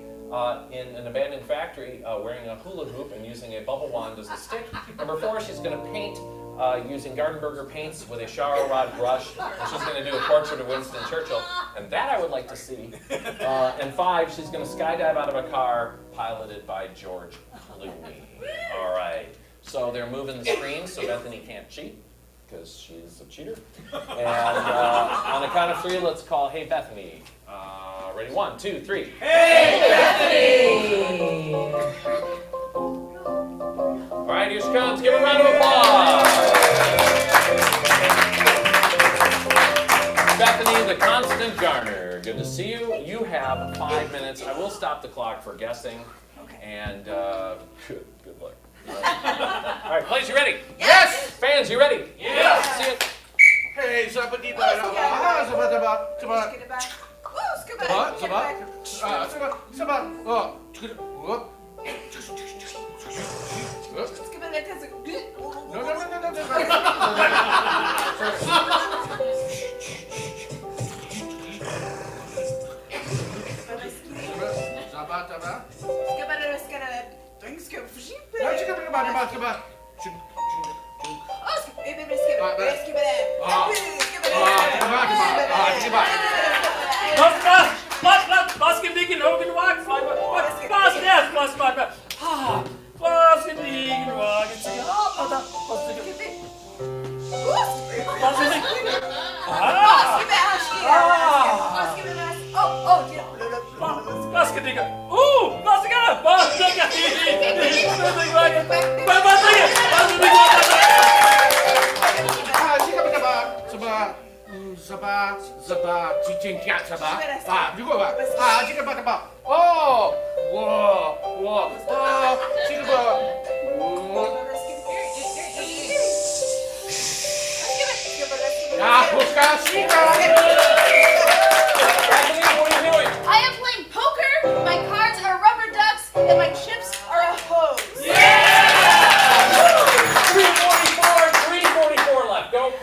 in an abandoned factory wearing a hula hoop and using a bubble wand as a stick. Number 4, she's gonna paint using Gardenburger paints with a shower rod brush, and she's gonna do a portrait of Winston Churchill, and that I would like to see. And 5, she's gonna skydive out of a car piloted by George Clooney. All right, so they're moving the screen so Bethany can't cheat, because she's a cheater. And on the count of 3, let's call Hey Bethany. Ready? 1, 2, 3. Hey Bethany! All right, here she comes. Give her a round of applause. Bethany, the constant Garner. Good to see you. You have 5 minutes. I will stop the clock for guessing. And good luck. All right, Plays, you ready? Yes! Fans, you ready? Yes! See it. Hey, zabadi ba I am playing poker, my cards are rubber ducks, and my chips are a hose. 344 left. Go.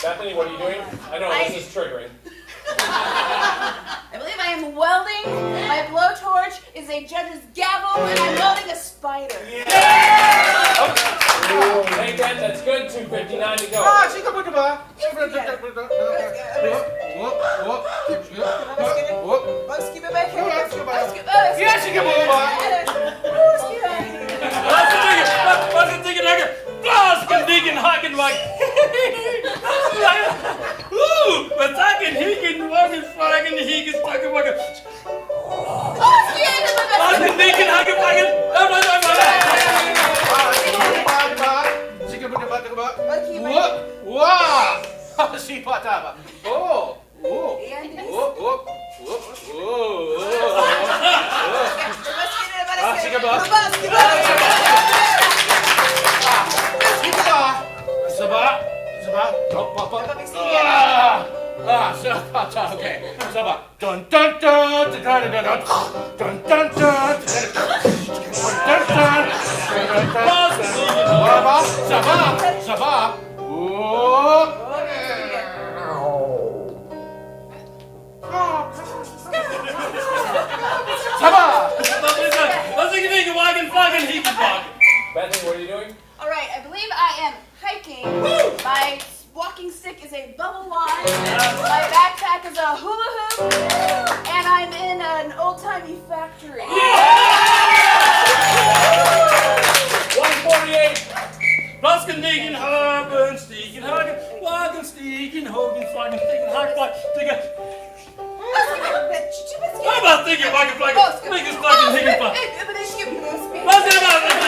Bethany, what are you doing? I know this is triggering. I believe I am welding. My blowtorch is a judge's gavel, and I'm welding a spider. Hey, Ben, that's good. 2:59 to go. Bethany, what are you doing? All right, I believe I am hiking. My walking stick is a bubble wand. My backpack is a hula hoop. And I'm in an old-timey factory. sneaking, Hogan, flying, sneaking, hot fly, sneaking. How about thinking, Michael Flag, sneaking, flying, sneaking, fly. What's it about the thing?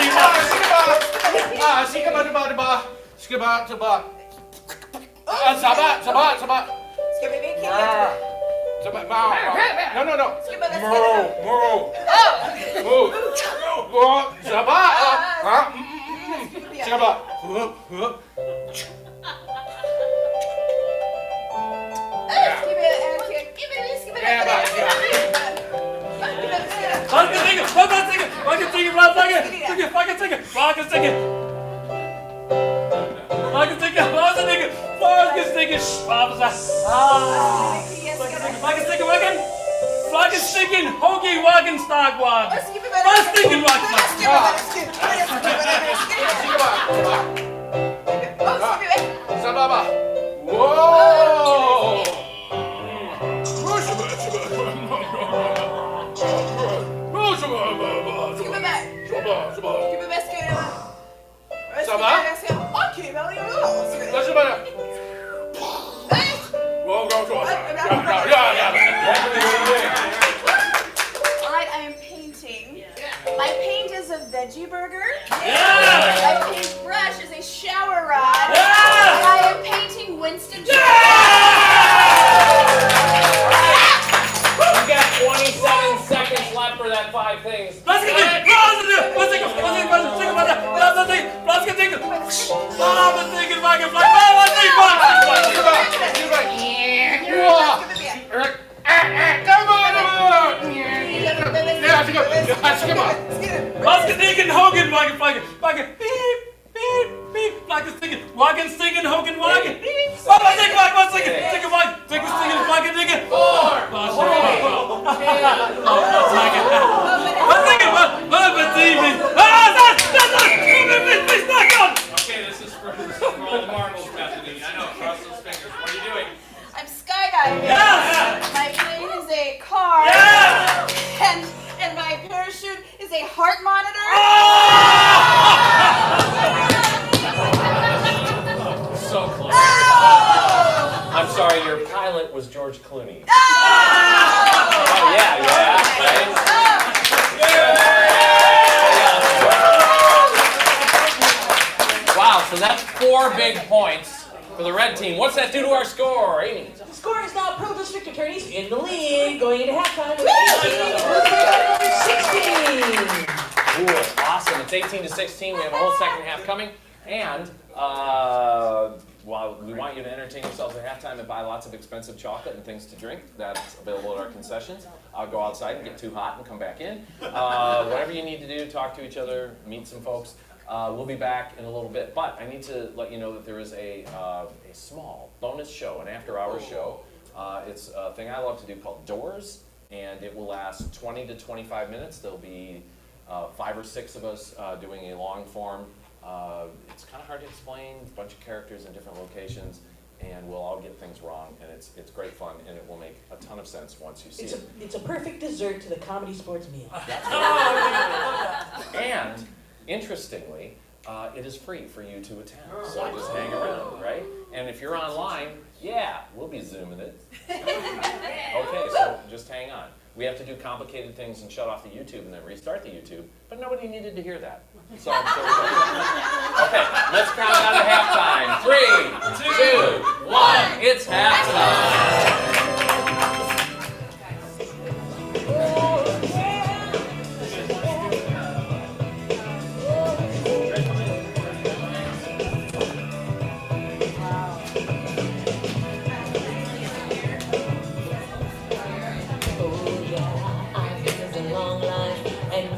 Hoagie, wagon, stock, wagon. I'm stinking, wagon. My paint is a veggie burger. Yeah! My paintbrush is a shower rod. Yeah! I am painting Winston Churchill. You got 27 seconds left for that 5 things. Let's get it! Hogan, wagon, beep, beep, beep, like a singing, wagon, singing, Hogan, wagon. One second, wagon, singing, wagon, singing. 4, Okay, this is for all marbles, Bethany. I know, cross those fingers. What are you doing? I'm skydiving. Yes! My plane is a car. Yes! And my parachute is a heart monitor. So close. I'm sorry, your pilot was George Clooney. Oh, Yeah, right? Wow, so that's 4 big points for the red team. What's that do to our score, Amy? The score is now Pro District Attorneys in the lead, going into halftime with 18-16. Cool, awesome. It's 18-16. We have a whole second half coming. And while we want you to entertain yourselves at halftime and buy lots of expensive chocolate and things to drink, that's available at our concessions. I'll go outside and get too hot and come back in. Whatever you need to do, talk to each other, meet some folks. We'll be back in a little bit, but I need to let you know that there is a small bonus show, an after-hours show. It's a thing I love to do called Doors, and it will last 20 to 25 minutes. There'll be 5 or 6 of us doing a long form. It's kind of hard to explain, a bunch of characters in different locations, and we'll all get things wrong, and it's great fun, and it will make a ton of sense once you see it. It's a perfect dessert to the ComedySportz meal. And interestingly, it is free for you to attend, so just hang around, right? And if you're online, yeah, we'll be Zooming it. Okay, so just hang on. We have to do complicated things and shut off the YouTube and then restart the YouTube, but nobody needed to hear that. So I'm sure okay, let's count down to halftime. 3, 2, 1, it's halftime.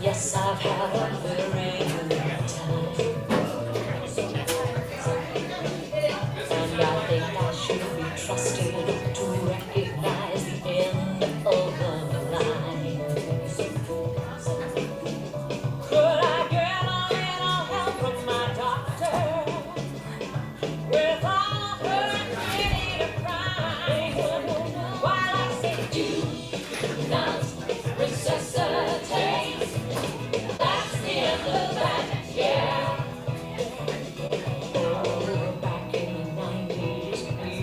Yes, I've had a very good time. And I think I should be trusted to recognize the end of the line. Could I get a little help from my doctor? With all her creative crime, while I say do not resuscitate. Back in the 90s, we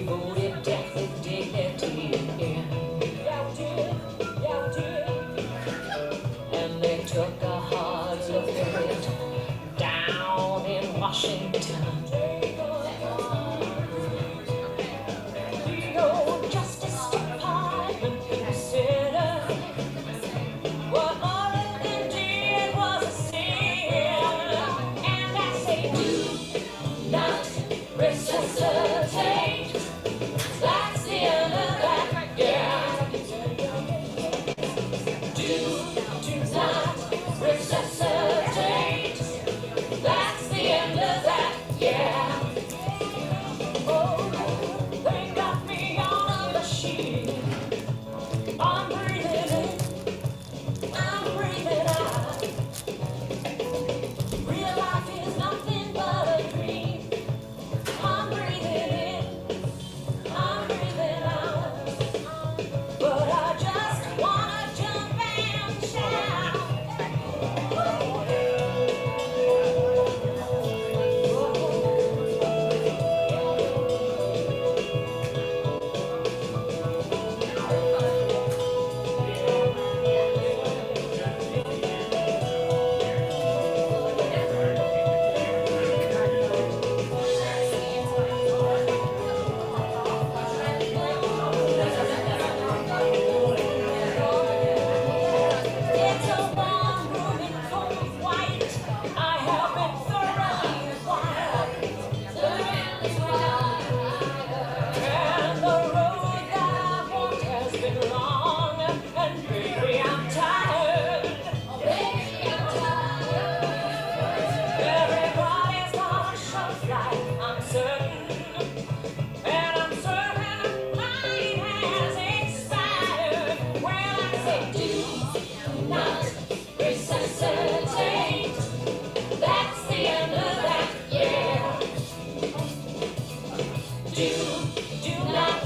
do not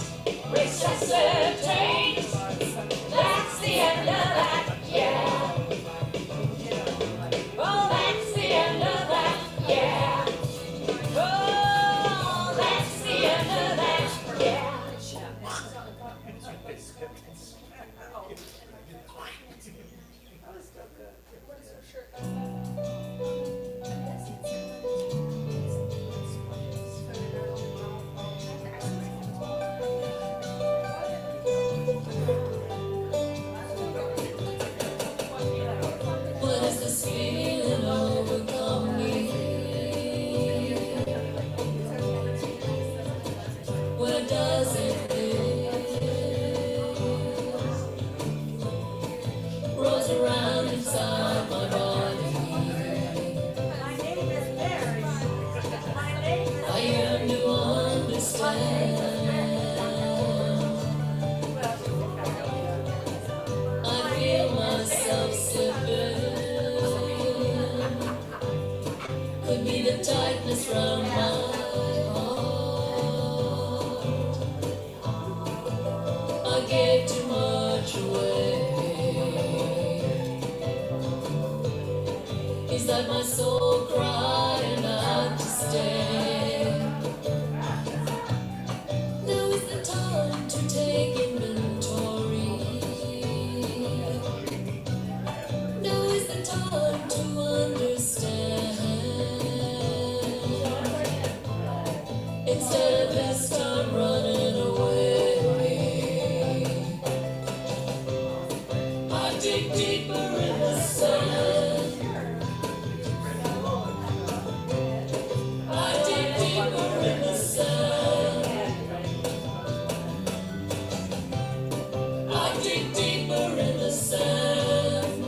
resuscitate. That's the end of that, yeah. Oh, that's the end of that, yeah. Oh, that's the end of that, yeah. What is this feeling overcome me? Where does it live? Rolls around inside my body. I yearn to understand. I feel myself slipping. Could be the tightness round my heart. I gave too much away. Is that my soul crying out to stay? Now is the time to take inventory. Now is the time to understand. Instead of this time running away, I dig deeper in the sand. I dig deeper in the sand. I dig deeper in the sand.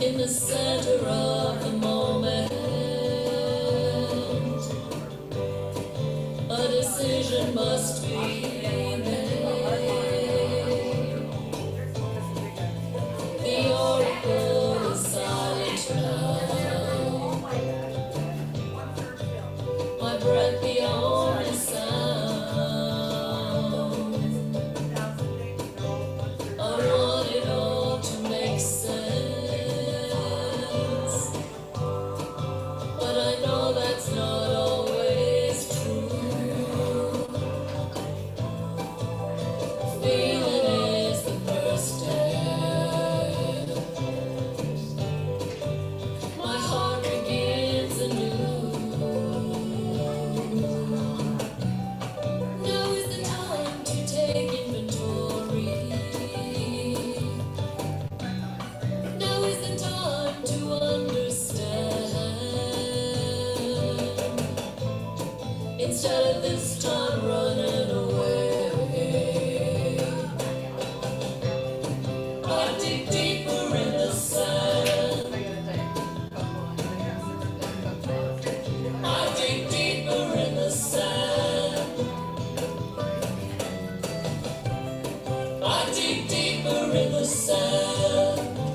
In the center of the moment, a decision must be made. The oracle is silent now. My breath the only sound. I want it all to make sense, but I know that's not always true. Feeling is the first step. My heart begins anew. Now is the time to take inventory. Now is the time to understand. Instead of this time running away, I dig deeper in the sand. I dig deeper in the sand. I dig deeper in the sand.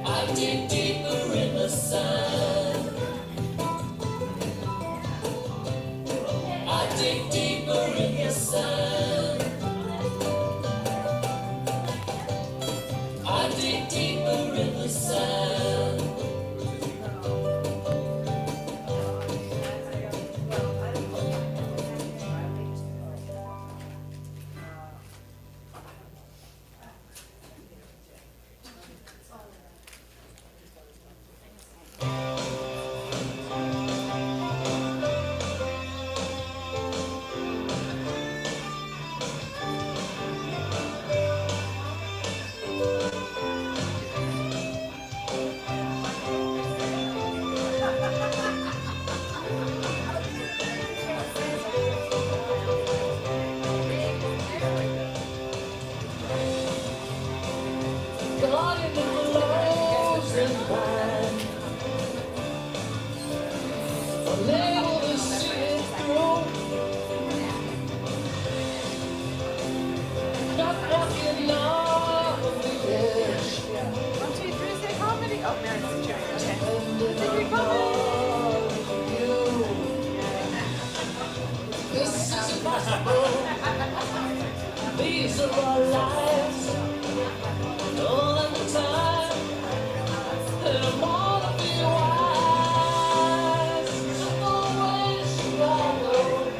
I dig deeper in the sand. I dig deeper in the sand. I dig deeper in the sand. in mind. Unable to see it through. Not walking off the edge. 1, 2, 3, say comedy. Oh, Mary's cheering. Okay. This is impossible. These are our lives. All of the time. And I'm gonna be wise. Some always follow.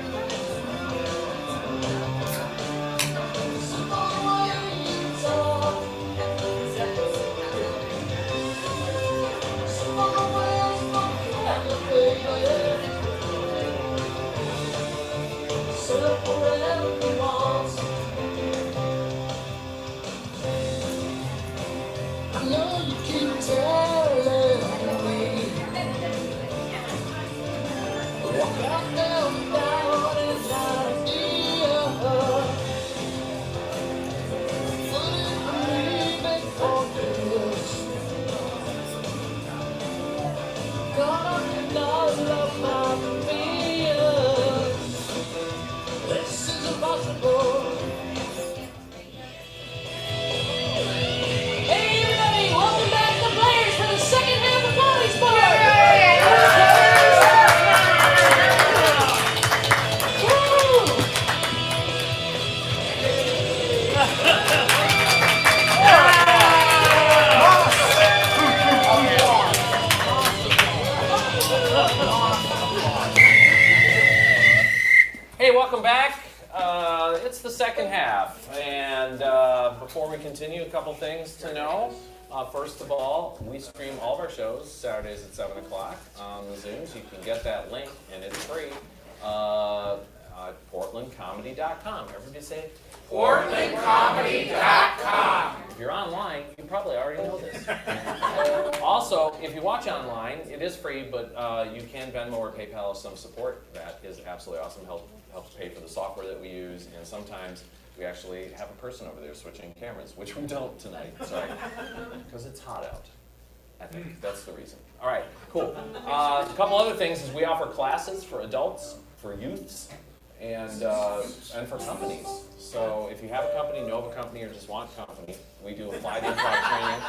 Some always talk. Some always walk the way. Separate the walls. I know you keep telling me. Walk out down without an idea. Wouldn't believe it for this. Caught up in all of my fears. This is impossible. Hey everybody, welcome back to Players for the second half of ComedySportz! Hey, welcome back. It's the second half, and before we continue, a couple things to know. First of all, we stream all of our shows Saturdays at 7 o'clock on the Zooms. You can get that link, and it's free, PortlandComedy.com. Everybody say PortlandComedy.com. If you're online, you probably already know this. Also, if you watch online, it is free, but you can Venmo or PayPal us some support. That is absolutely awesome. Helps pay for the software that we use, and sometimes we actually have a person over there switching cameras, which we don't tonight, sorry, because it's hot out. I think that's the reason. All right, cool. A couple other things is we offer classes for adults, for youths, and for companies. So if you have a company, know of a company, or just want company, we do applied improv training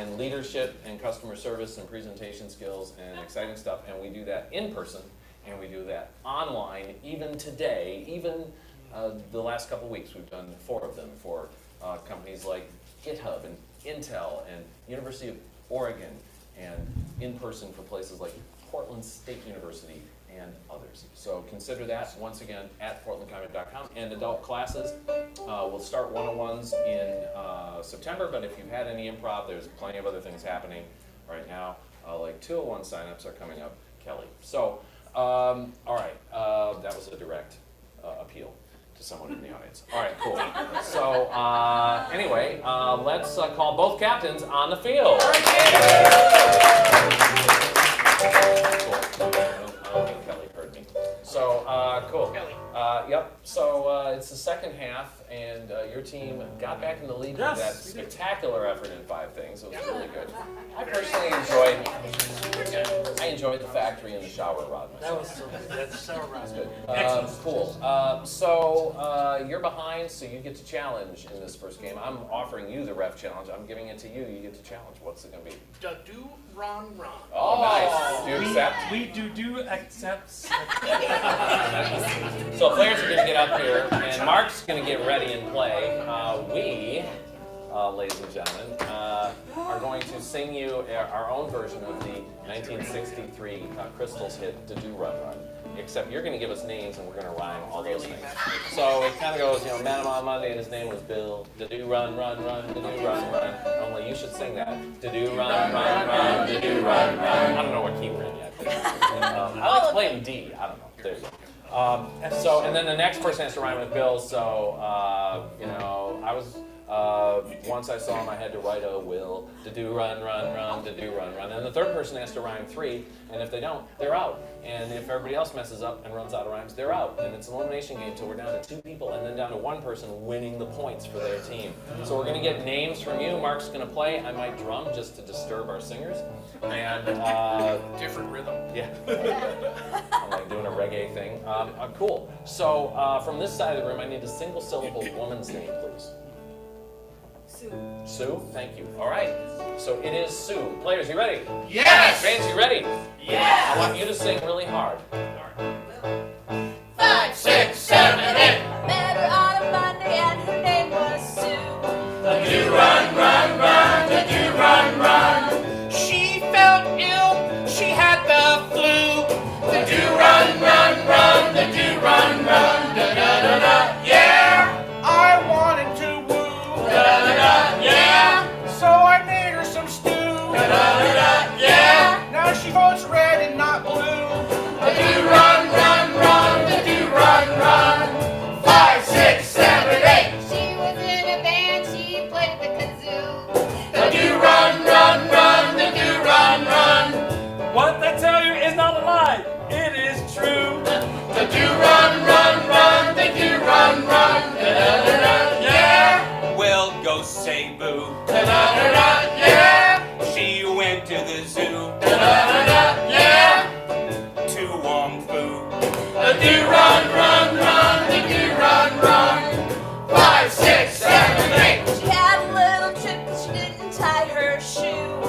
in leadership and customer service and presentation skills and exciting stuff, and we do that in person, and we do that online, even today, even the last couple weeks. We've done 4 of them for companies like GitHub and Intel and University of Oregon, and in person for places like Portland State University and others. So consider that, once again, at portlandcomedy.com. And adult classes, we'll start 101s in September, but if you've had any improv, there's plenty of other things happening right now, like 201 signups are coming up, Kelly. So, all right, that was a direct appeal to someone in the audience. All right, cool. So, anyway, let's call both captains on the field. Cool. I don't think Kelly heard me. So, cool. Yep, so it's the second half, and your team got back in the lead with that spectacular effort in 5 things. It was really good. I personally enjoyed the factory and the shower rod myself. That's shower rod. That's good. Excellent. Cool. So you're behind, so you get to challenge in this first game. I'm offering you the ref challenge. I'm giving it to you. You get to challenge. What's it going to be? Do run. Oh, nice. Do you accept? We do accepts. So players are going to get up here, and Mark's going to get ready and play. We, ladies and gentlemen, are going to sing you our own version of the 1963 Crystal's hit, "Da Do Run Run." Except you're going to give us names, and we're going to rhyme all those things. So it kind of goes, met him on Monday, and his name was Bill. Da do run, run, run, da do run, run. Only you should sing that. Da do run, run, run, da do run, run. I don't know what key we're in yet. I like to play in D. I don't know. There you go. So, and then the next person has to rhyme with Bill. So, I Once I saw him, I had to write a will to do run, run, run, to do run, run. And the third person has to rhyme 3, and if they don't, they're out. And if everybody else messes up and runs out of rhymes, they're out. And it's an elimination game until we're down to 2 people and then down to 1 person winning the points for their team. So we're gonna get names from you. Mark's gonna play. I might drum just to disturb our singers. And Different rhythm. yeah, I'm like doing a reggae thing. Cool. So from this side of the room, I need a single syllable woman's name, please. Sue. Sue, thank you. All right, so it is Sue. Players, you ready? Yes! Fans, you ready? Yes! I want you to sing really hard. 5, 6, 7, 8. Met her on a Monday and her name was Sue. Do run, run, run, do run, run. She felt ill, she had the flu. Do run, run, run, do run, run, da da da da. Yeah, I wanted to woo, da da da. Yeah, so I made her some stew, da da da. Yeah, now she votes red and not blue. Do run, run, run, do run, run. 5, 6, 7, 8. She was in a band, she played the kazoo. Do run, run, run, do run, run. What they tell you is not a lie. It is true. Do run, run, run, do run, run. Da da da da. Yeah, Well, go say boo. da da da da. Yeah, She went to the zoo da da da da. Yeah, to Wong Fu. do run, run, run, do run, run. 5, 6, 7, 8. She had a little trip but she didn't tie her shoe.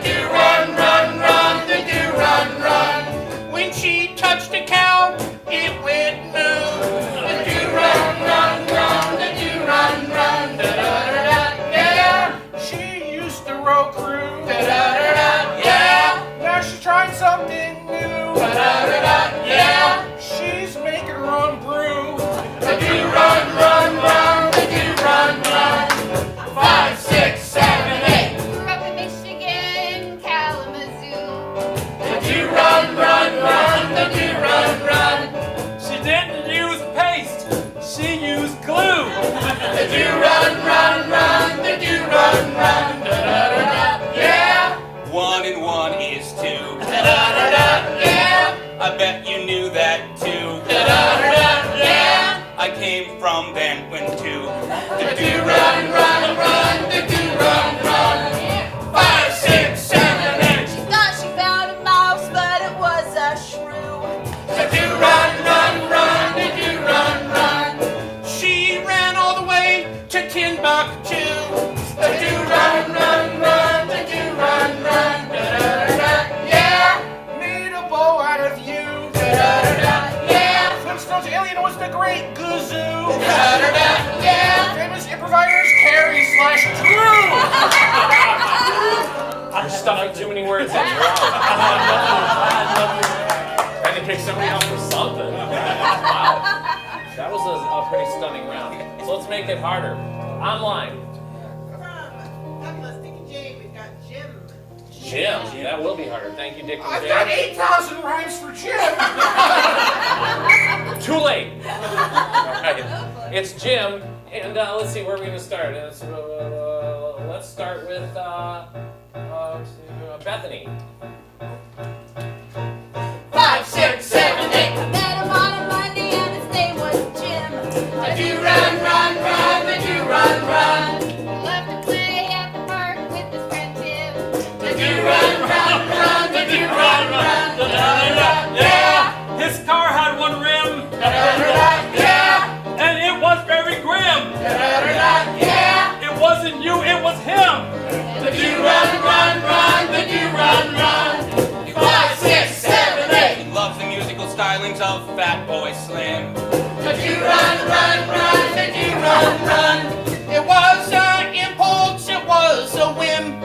Do run, run, run, do run, run. When she touched a cow, it went moo. Do run, run, run, do run, run. Da da da da. Yeah, she used to row crew. Da da da da. Yeah, now she tried something new. Da da da da. Yeah, she's making her own brew. Do run, run, run, do run, run. 5, 6, 7, 8. Grew up in Michigan, Kalamazoo. Do run, run, run, do run, run. She didn't use paste. She used glue. Do run, run, run, do run, run. Da da da da. Yeah, 1 and 1 is 2. da da da da. Yeah, I bet you knew that too. da da da da. Yeah, I came from Banquin too. do run, run, run, do run, run. 5, 6, 7, 8. She thought she found a mouse but it was a shrew. Do run, run, run, do run, run. She ran all the way to Timbuktu. Do run, run, run, do run, run. Da da da da. Yeah, made a bow out of you. Da da da da. Yeah, Flintstones alien was the great Gazoo. Da da da. Yeah, famous improvisers Carrie / Drew. You're stuffing too many words in. You're out. Trying to kick somebody out for something. Wow. That was a pretty stunning round. So let's make it harder. Online. From Douglas, Dick and Jane, we've got Jim. Jim. That will be harder. Thank you, Dick and I've got Jim. 8,000 rhymes for Jim. Too late. All right. It's Jim. And let's see, where are we going to start? Let's start with Bethany. 5, 6, 7, 8. I met him on a Monday and his name was Jim. Do run, run, run, do run, run. Loved to play at the park with his friend Tim. Do run, run, run, do run, run. Da da da. Yeah, His car had 1 rim, da da da. Yeah, and it was very grim. da da da. Yeah, It wasn't you, it was him. do run, run, run, do run, run. 5, 6, 7, 8. He loves the musical stylings of Fat Boy Slim. Do run, run, run, do run, run. It was an impulse, it was a whim.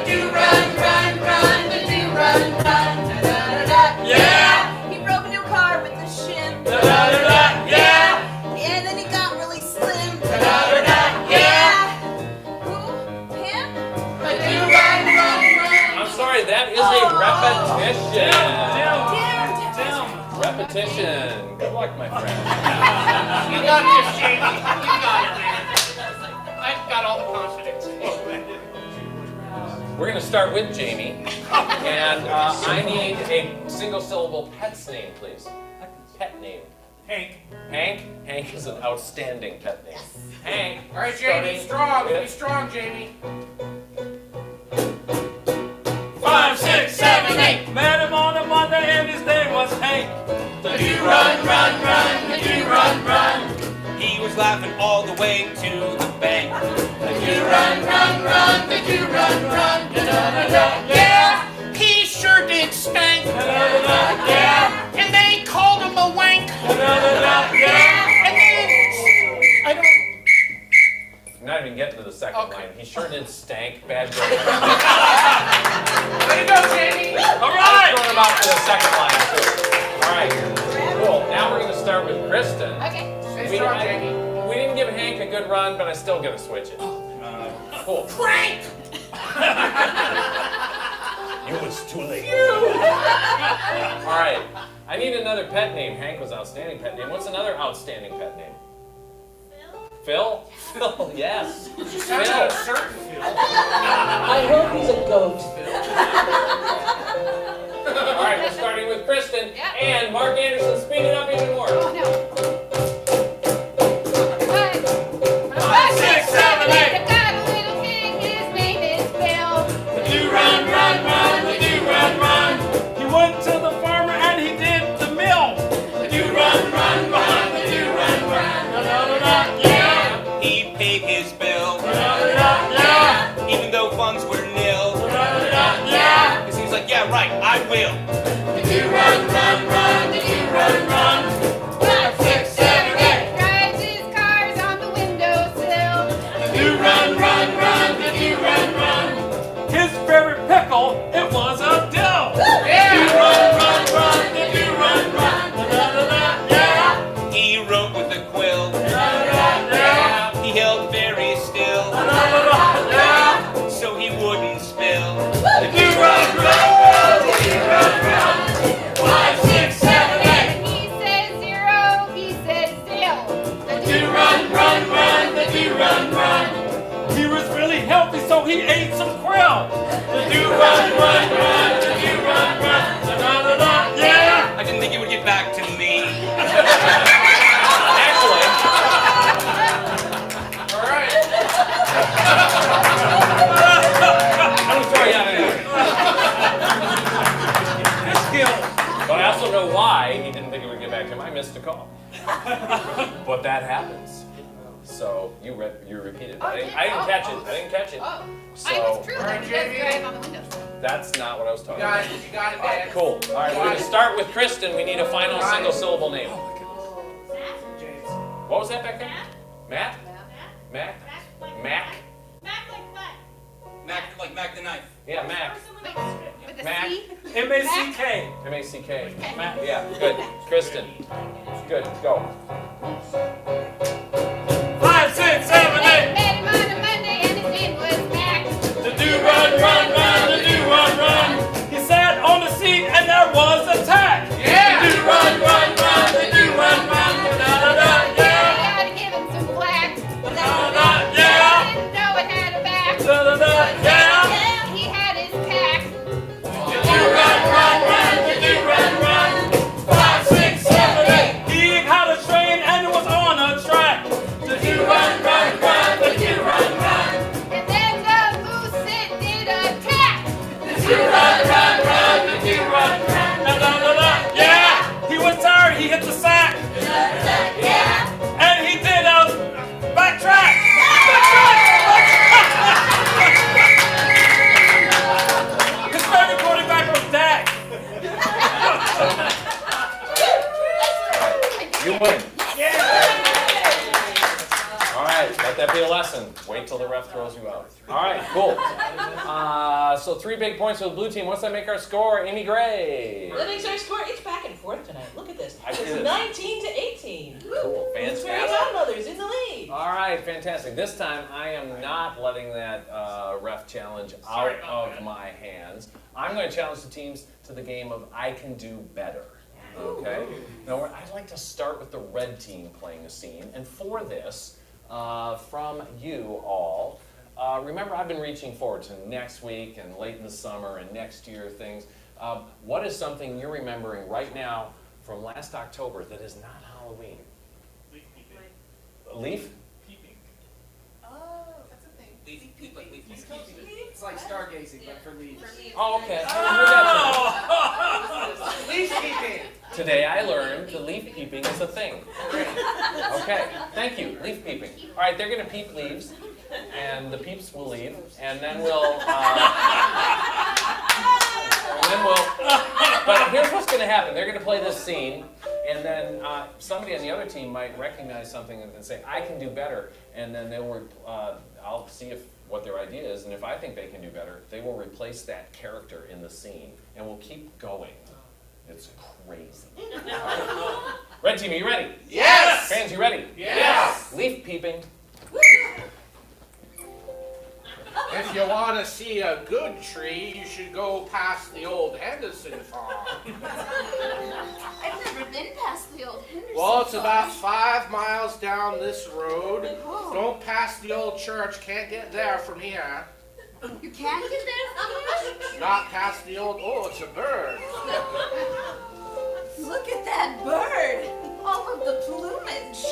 Do run, run, run, do run, run. Da da da. Yeah, He broke a new car with the shim. da da da. Yeah, And then he got really slim. da da da. Yeah, Who? Him? do run, run, run. I'm sorry, that is a repetition. Jim. Repetition. Good luck, my friend. You got this, Jamie. You got it, man. I've got all the confidence. We're going to start with Jamie. And I need a single-syllable pet's name, please. Pet name. Hank. Hank? Hank is an outstanding pet name. Hank. All right, Jamie, starting strong. with- Be strong, Jamie. 5, 6, 7, 8. Met him on a Monday and his name was Hank. The do run, run, run, the do run, run. He was laughing all the way to the bank. The do run, run, run, the do run, run. Da da da da. Yeah, he sure did stank. Yeah. And they called him a wank. Yeah. And then, I don't. I'm not even getting to the second Okay. line. He sure did stank. Bad joke. Way to go, Jamie. All right. Throwing him out to the second line, too. All right. Cool. Now we're going to start with Kristen. Okay. Stay strong, Jamie. We didn't give Hank a good run, but I still got to switch it. Cool. Crank. You was too late. All right. I need another pet name. Hank was outstanding pet name. What's another outstanding pet name? Phil? Phil, yes. Sounds Phil. uncertain, Phil. I hope he's a goat. All right, we're starting with Kristen. Yeah. And Mark Anderson, speed it up even more. Oh, no. 5, 6, 7, 8. I've got a little king, his name is Bill. The do run, run, run, the do run, run. He went to the farmer and he did the mill. The do run, run, run, the do run, run. Da da da da. Yeah. He paid his bill. Da da da da. Even though funds were nil. Da da da da. Cause he was like, yeah, right, I will. The do run, run, run, the do run, run. 5, 6, 7, 8. Drives his cars on the windowsill. The do run, run, run, the do run, run. His favorite pickle, it was a dill. Do run, run, run, the do run, run. Da da da da. Yeah. He wrote with a quill. Da da da da. He held very still. Da da da da. So he wouldn't spill. The do run, run, run, the do run, run. 5, 6, 7, 8. He says zero, he says zil. The do run, run, run, the do run, run. He was really healthy, so he ate some krill. The do run, run, run, the do run, run. Da da da da. Yeah. I didn't think it would get back to me. Actually, All right. I'm going to throw you out anyway. But I also know why he didn't think it would get back to him. I missed a call. But that happens. So you repeated it. I didn't catch it. I didn't catch it. Oh, So I was true. All right, He does Jamie. drive on the windowsill. that's not what I was You talking got about. it. You got it, All right, man. cool. All right, we're going to start with Kristen. We need a final single-syllable name. James. What was that back there? Matt? Mac? Mac? Mac, like Mac the knife. Yeah, Mac. With a Mac. C? M-A-C-K. M-A-C-K. Matt. Yeah, good. Kristen. Good, go. 5, 6, 7, 8. Met him on a Monday and his name was Mac. The do run, run, run, the do run, run. He sat on the seat and there was a tack. Yeah. The do run, run, run, the do run, run. Da da da, yeah. You gotta give him some flack. Da da da, yeah. Didn't know it had a back. Da da da, yeah. He had his tack. The do run, run, run, the do run, run. 5, 6, 7, 8. He had a train and it was on a track. The do run, run, run, the do run, run. And then the moose it did attack. The do run, run, run, the do run, run. Da da da da, yeah. He was tired, he hit the sack. Yeah. And he did a backtrack. His favorite quarterback was Dak. You win. All right, let that be a lesson. Wait till the ref throws you out. All right, cool. So 3 big points for the blue team. What's that make our score? Amy Gray. That makes our score. It's back and forth tonight. Look at this. I see It's this. 19 to 18. Cool, It's Fairy fantastic. Godmothers in the lead. All right, fantastic. This time I am not letting that ref challenge out of my hands. I'm going to challenge the teams to the game of I Can Do Better. Okay? Now, I'd like to start with the red team playing a scene, and for this, from you all. Remember, I've been reaching forward to next week and late in the summer and next year things. What is something you're remembering right now from last October that is not Halloween? Leaf peeping. Leaf? Peeping. Oh, that's a thing. Leaf peeping. It's like stargazing, but for leaves. Oh, okay. Leaf peeping. Today I learned the leaf peeping is a thing. Okay, thank you. Leaf peeping. All right, they're going to peep leaves, and the peeps will leave, and then but here's what's going to happen. They're going to play this scene, and then somebody on the other team might recognize something and say, I can do better, and then I'll see what their idea is, and if I think they can do better, they will replace that character in the scene, and we'll keep going. It's crazy. Red team, are you ready? Yes! Fans, you ready? Yes! Leaf peeping. If you want to see a good tree, you should go past the old Henderson farm. I've never been past the old Henderson. Well, it's about 5 miles down this road. Oh. Don't pass the old church. Can't get there from here. You can't get there from here? Not past the old... Oh, it's a bird. Look at that bird. All of the plumage.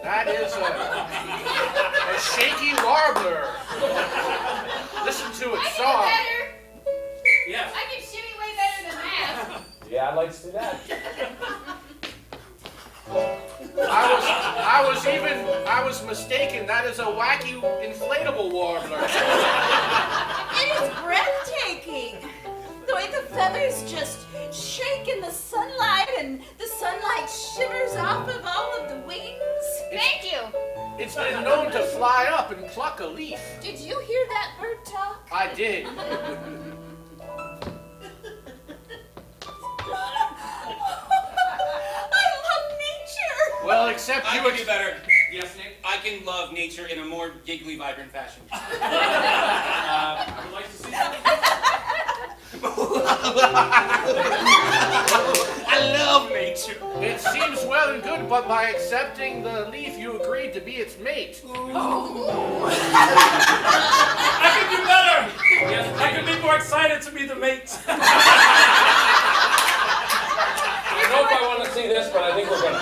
That is a shaky warbler. Listen to its I can do song. better. Yes. I can shimmy way better than that. Yeah, I'd like to see that. I was mistaken. That is a wacky inflatable warbler. It is breathtaking. The way the feathers just shake in the sunlight and the sunlight shivers off of all of the wings. Thank you. It's been known to fly up and pluck a leaf. Did you hear that bird talk? I did. I love nature. Well, except I you can do better. Yes, Nick. I can love nature in a more giggly, vibrant fashion. I would like to see that. I love nature. It seems well and good, but by accepting the leaf, you agreed to be its mate. I can do better. Yes, I can be more excited to be the mate. I don't know if I want to see this, but I think we're going to.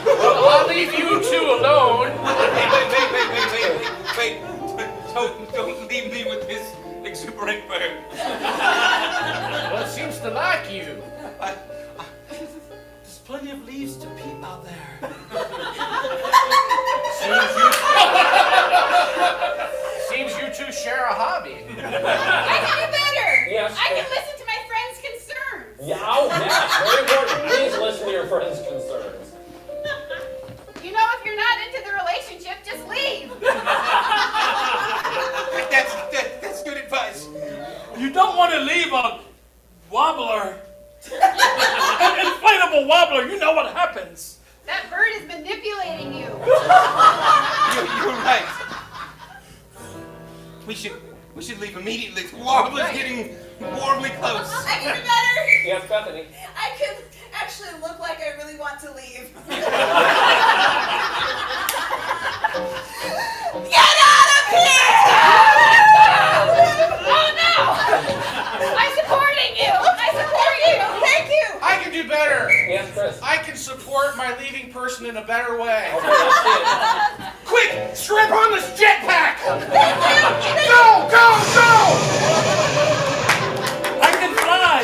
Well, I'll leave you two alone. Wait. Don't leave me with this exuberant bird. Well, it seems to like you. There's plenty of leaves to peep out there. Seems you two share a hobby. I can do better. Yes. I can listen to my friends' concerns. Yeah, oh, yeah, very important. Please listen to your friends' concerns. You know, if you're not into the relationship, just leave. That's good advice. You don't want to leave a wobbler, an inflatable wobbler. You know what happens. That bird is manipulating you. You're right. We should leave immediately. The warbler's getting warmly close. I can do better. Yes, Bethany. I can actually look like I really want to leave. Get out of here! Oh no! I'm supporting you. I support you. Thank you. I can do better. Yes, Chris. I can support my leaving person in a better way. Okay, let's see it. Quick, strap on this jetpack! Thank you. Go, go, go! I can fly.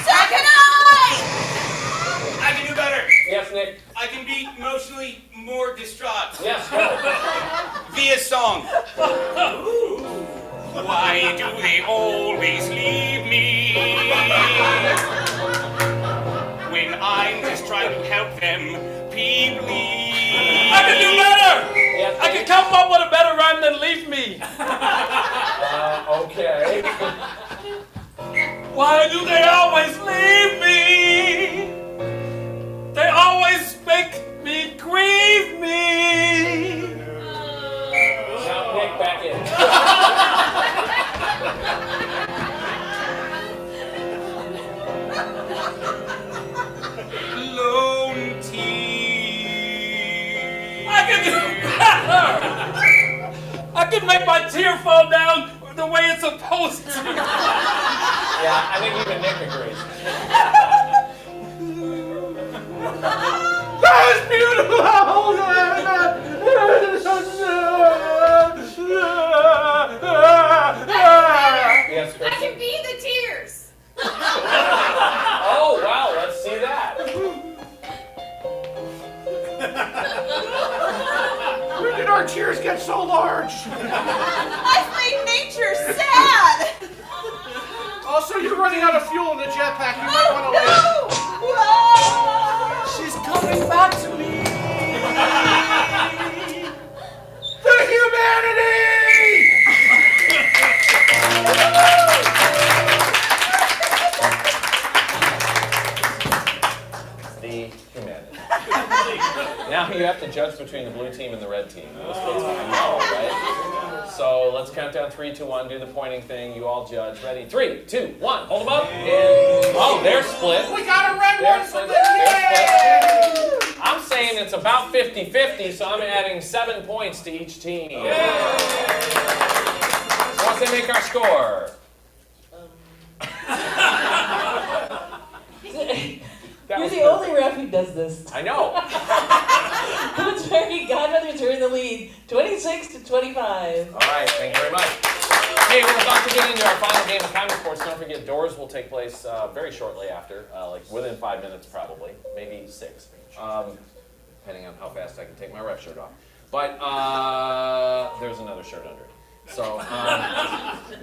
So can I. I can do better. Yes, Nick. I can be emotionally more distraught. Yes, go. Via song. Why do they always leave me when I'm just trying to help them? People leave. I can do better. Yes, I can come up with a better rhyme than leave me. Okay. Why do they always leave me? They always make me grieve me. Now, Nick, back in. can make my tear fall down the way it's supposed to. Yeah, I think even Nick agrees. That was beautiful! Yes, I Chris. can be the tears. Oh, wow, let's see that. When did our tears get so large? I've made nature sad. Also, you're running out of fuel in the jetpack. You might want to land. Whoa! She's coming back to me. The humanity! The humanity. Now you have to judge between the blue team and the red team. This makes me know, right? So let's count down 3, 2, 1. Do the pointing thing. You all judge. Ready? 3, 2, 1. Hold them up. And oh, they're split. We got a red They're one for split. the They're split. I'm saying it's about 50-50, so I'm adding 7 points to each team. So what's they make our score? You're the only ref who does this. I know. Who's very Godmothers are in the lead, 26-25. All right, thank you very much. Hey, we're about to get into our final game of ComedySportz. Don't forget, doors will take place very shortly after, like within 5 minutes probably, maybe 6, depending on how fast I can take my ref shirt off. But there's another shirt under it. So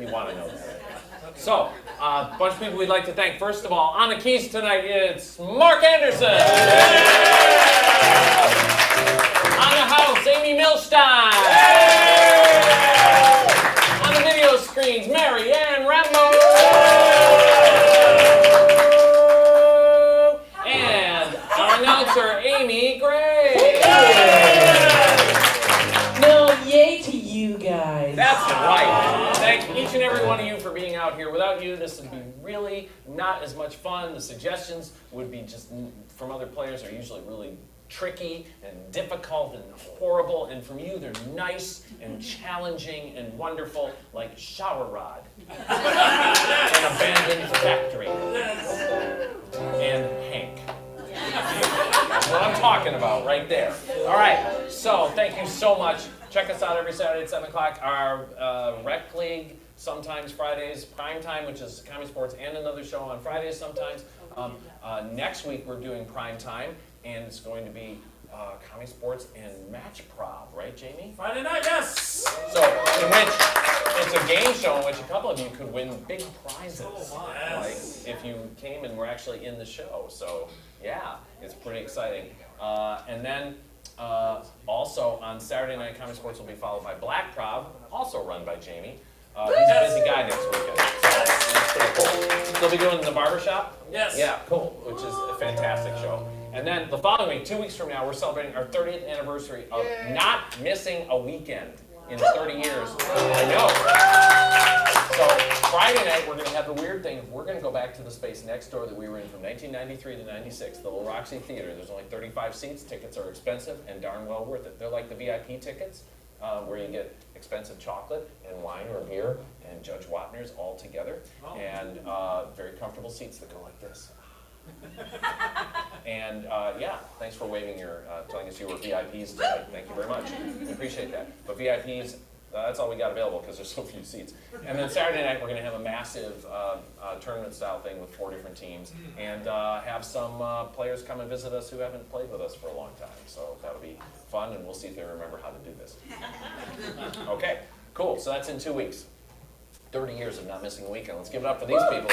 you want to know that. So, a bunch of people we'd like to thank. First of all, on the keys tonight, it's Mark Anderson. On the house, Amy Milstein. On the video screens, Mary Ann Rambo. And our announcer, Amy Gray. No, yay to you guys. That's right. Thank each and every one of you for being out here. Without you, this would be really not as much fun. The suggestions would be just, from other players, are usually really tricky and difficult and horrible. And from you, they're nice and challenging and wonderful, like Shower Rod and Abandoned Factory and Hank. That's what I'm talking about right there. All right, so thank you so much. Check us out every Saturday at 7 o'clock. Our Rec League, sometimes Fridays, Prime Time, which is ComedySportz, and another show on Fridays sometimes. Next week we're doing Prime Time, and it's going to be ComedySportz and Match Prov, right, Jamie? Friday night, yes. So, in which it's a game show in which a couple of you could win big prizes. Like if you came and were actually in the show. So, yeah, it's pretty exciting. And then also on Saturday night, ComedySportz will be followed by Black Prov, also run by Jamie. He's a busy guy next weekend, so that's pretty cool. They'll be doing the barbershop? Yes. Yeah, cool, which is a fantastic show. And then the following week, 2 weeks from now, we're celebrating our 30th anniversary of not missing a weekend in 30 years. I know. So Friday night, we're going to have the weird thing. We're going to go back to the space next door that we were in from 1993 to 96, the Little Roxy Theater. There's only 35 seats. Tickets are expensive and darn well worth it. They're like the VIP tickets, where you get expensive chocolate and wine or beer and Judge Watner's all together. And very comfortable seats that go like this. And yeah, thanks for waving your, telling us you were VIPs tonight. Thank you very much. We appreciate that. But VIPs, that's all we got available because there's so few seats. And then Saturday night, we're going to have a massive tournament-style thing with 4 different teams and have some players come and visit us who haven't played with us for a long time. So that'll be fun, and we'll see if they remember how to do this. Okay, cool. So that's in 2 weeks. 30 years of not missing a weekend. Let's give it up for these people.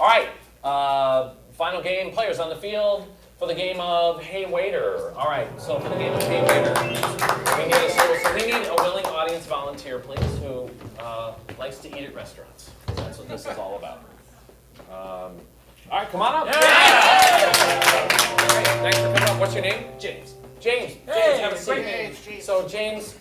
All right, final game, players on the field for the game of Hey Waiter. All right, so for the game of Hey Waiter, we need a willing audience volunteer, please, who likes to eat at restaurants. That's what this is all about. All right, come on up. Yeah. Thanks for coming up. What's your name? James. James, have a seat. So James,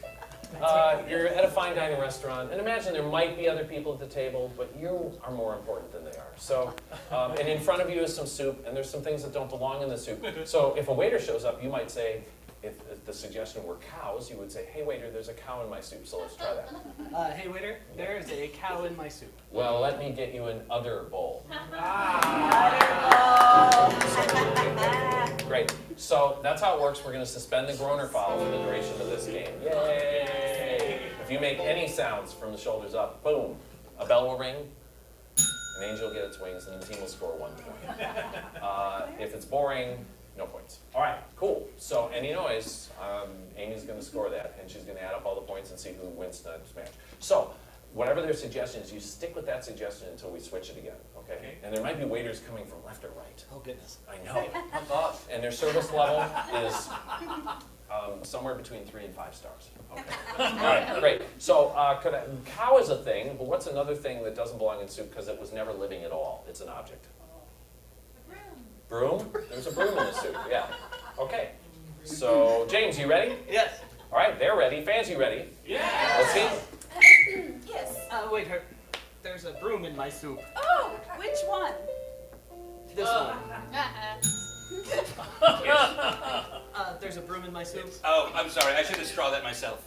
you're at a fine dining restaurant, and imagine there might be other people at the table, but you are more important than they are. So, and in front of you is some soup, and there's some things that don't belong in the soup. So if a waiter shows up, you might say, if the suggestion were cows, you would say, hey waiter, there's a cow in my soup, so let's try that. Hey waiter, there's a cow in my soup. Well, let me get you an udder bowl. Great. So that's how it works. We're going to suspend the groaner foul for the duration of this game. Yay! If you make any sounds from the shoulders up, boom, a bell will ring, an angel will get its wings, and the team will score 1 point. If it's boring, no points. All right, cool. So any noise, Amy's going to score that, and she's going to add up all the points and see who wins the next match. So whatever their suggestion is, you stick with that suggestion until we switch it again, okay? And there might be waiters coming from left or right. Oh goodness. I know. And their service level is somewhere between 3 and 5 stars. Okay. All right, great. So cow is a thing, but what's another thing that doesn't belong in soup because it was never living at all? It's an object. Broom? There's a broom in the soup, yeah. Okay. So, James, you ready? Yes. All right, they're ready. Fans, you ready? Yeah. Let's see. Yes. Wait, there's a broom in my soup. Oh, which one? This one. Uh-huh. There's a broom in my soup. Oh, I'm sorry. I should have strawed that myself.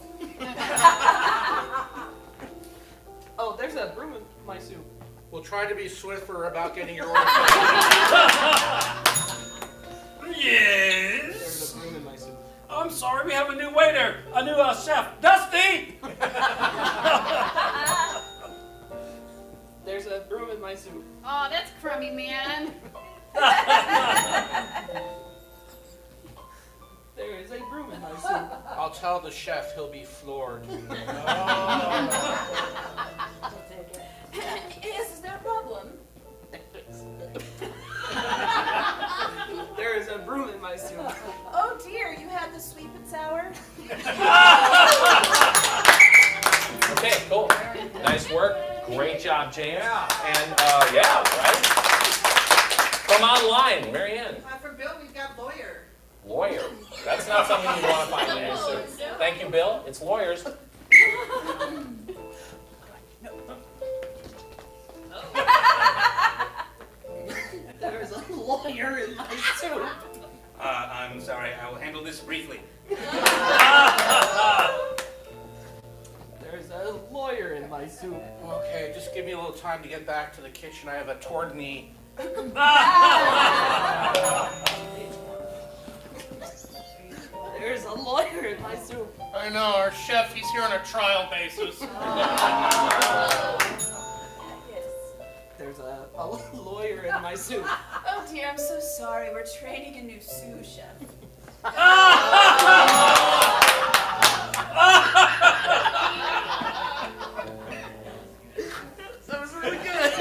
Oh, there's a broom in my soup. We'll try to be swifter about getting your order. Yes. There's a broom in my soup. I'm sorry, we have a new waiter, a new chef, Dusty. There's a broom in my soup. Oh, that's crummy, man. There is a broom in my soup. I'll tell the chef he'll be floored. Yes, is there a problem? There is a broom in my soup. Oh dear, you had the sweet and sour? Okay, cool. Nice work. Great job, James. And, yeah, right? From online, Marianne. For Bill, we've got lawyer. Lawyer. That's not something you want to find in your soup. Thank you, Bill. It's lawyers. There's a lawyer in my soup. I'm sorry. I will handle this briefly. There's a lawyer in my soup. Okay, just give me a little time to get back to the kitchen. I have a torn knee. There's a lawyer in my soup. I know, our chef, he's here on a trial basis. There's a lawyer in my soup. Oh dear, I'm so sorry. We're training a new sous chef. That was really good.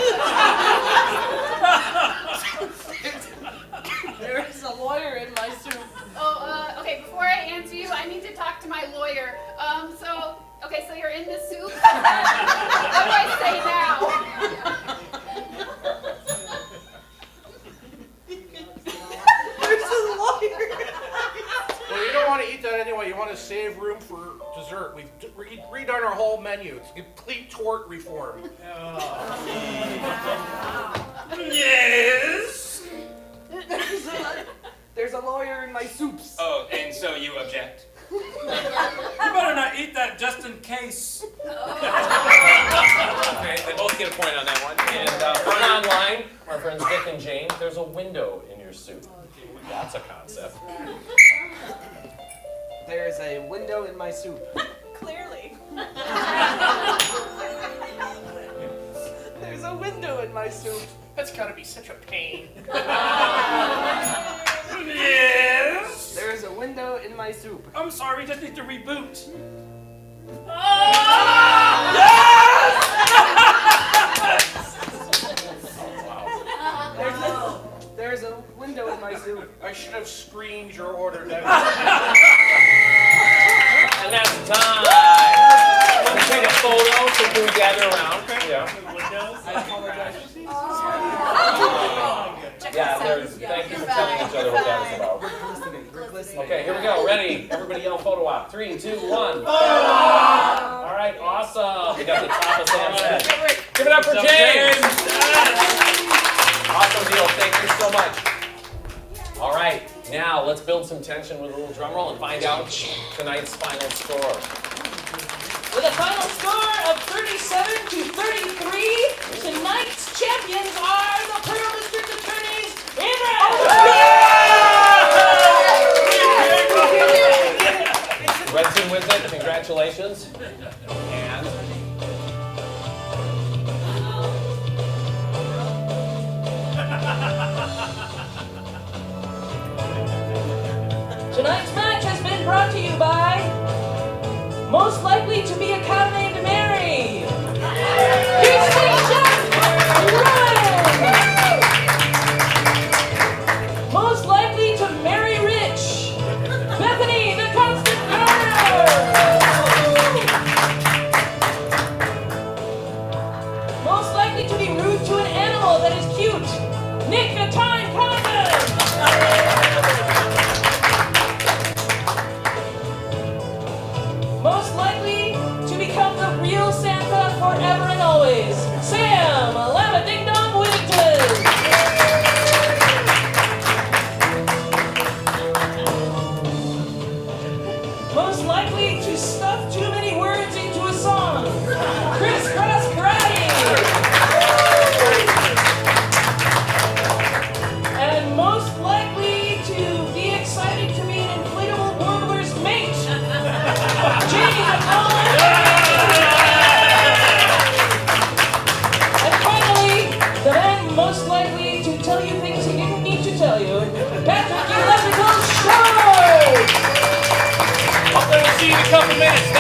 There's a lawyer in my soup. Oh, okay, before I answer you, I need to talk to my lawyer. Okay, so you're in the soup? What do I say now? There's a lawyer. Well, you don't want to eat that anyway. You want to save room for dessert. We've redone our whole menu. It's a complete tort reform. Yes. There's a lawyer in my soups. Oh, and so you object? You better not eat that just in case. Okay, they both get a point on that one. And from online, our friends Dick and Jane, there's a window in your soup. That's a concept. There's a window in my soup. Clearly. There's a window in my soup. That's got to be such a pain. Yes. There's a window in my soup. I'm sorry, we just need to reboot. There's a window in my soup. I should have screened your order, Devin. And that's time. Let's take a photo so we can gather around. Yeah. I apologize. Yeah, thank you for telling each other what that is about. We're listening. Okay, here we go. Ready? Everybody yell photo op. 3, 2, 1. All right, awesome. We got the top of Sam's head. Give it up for James. Awesome deal. Thank you so much. All right, Now, let's build some tension with a little drum roll and find out tonight's final score. With a final score of 37-33, tonight's champions are the Pearl District Attorneys Red team wins it. Congratulations. And tonight's match has been brought to you by Most Likely to Be a Cow Named Mary. Ryan. Most Likely to Marry Rich. Bethany, the Constant Gardener. Most Likely to Be Rude to an Animal that is Cute. Nick, the Time Condom. Most likely to become the real Santa forever and always, Sam Lama Ding Dong Whittington. Most likely to stuff too many words into a song, Crisscross Karate. And most likely to be excited to be an inflatable warbler's mate, Jamie McCollum. And finally, the man most likely to tell you things he didn't need to tell you, Patrick Electrical Short. I'll see you in a couple minutes.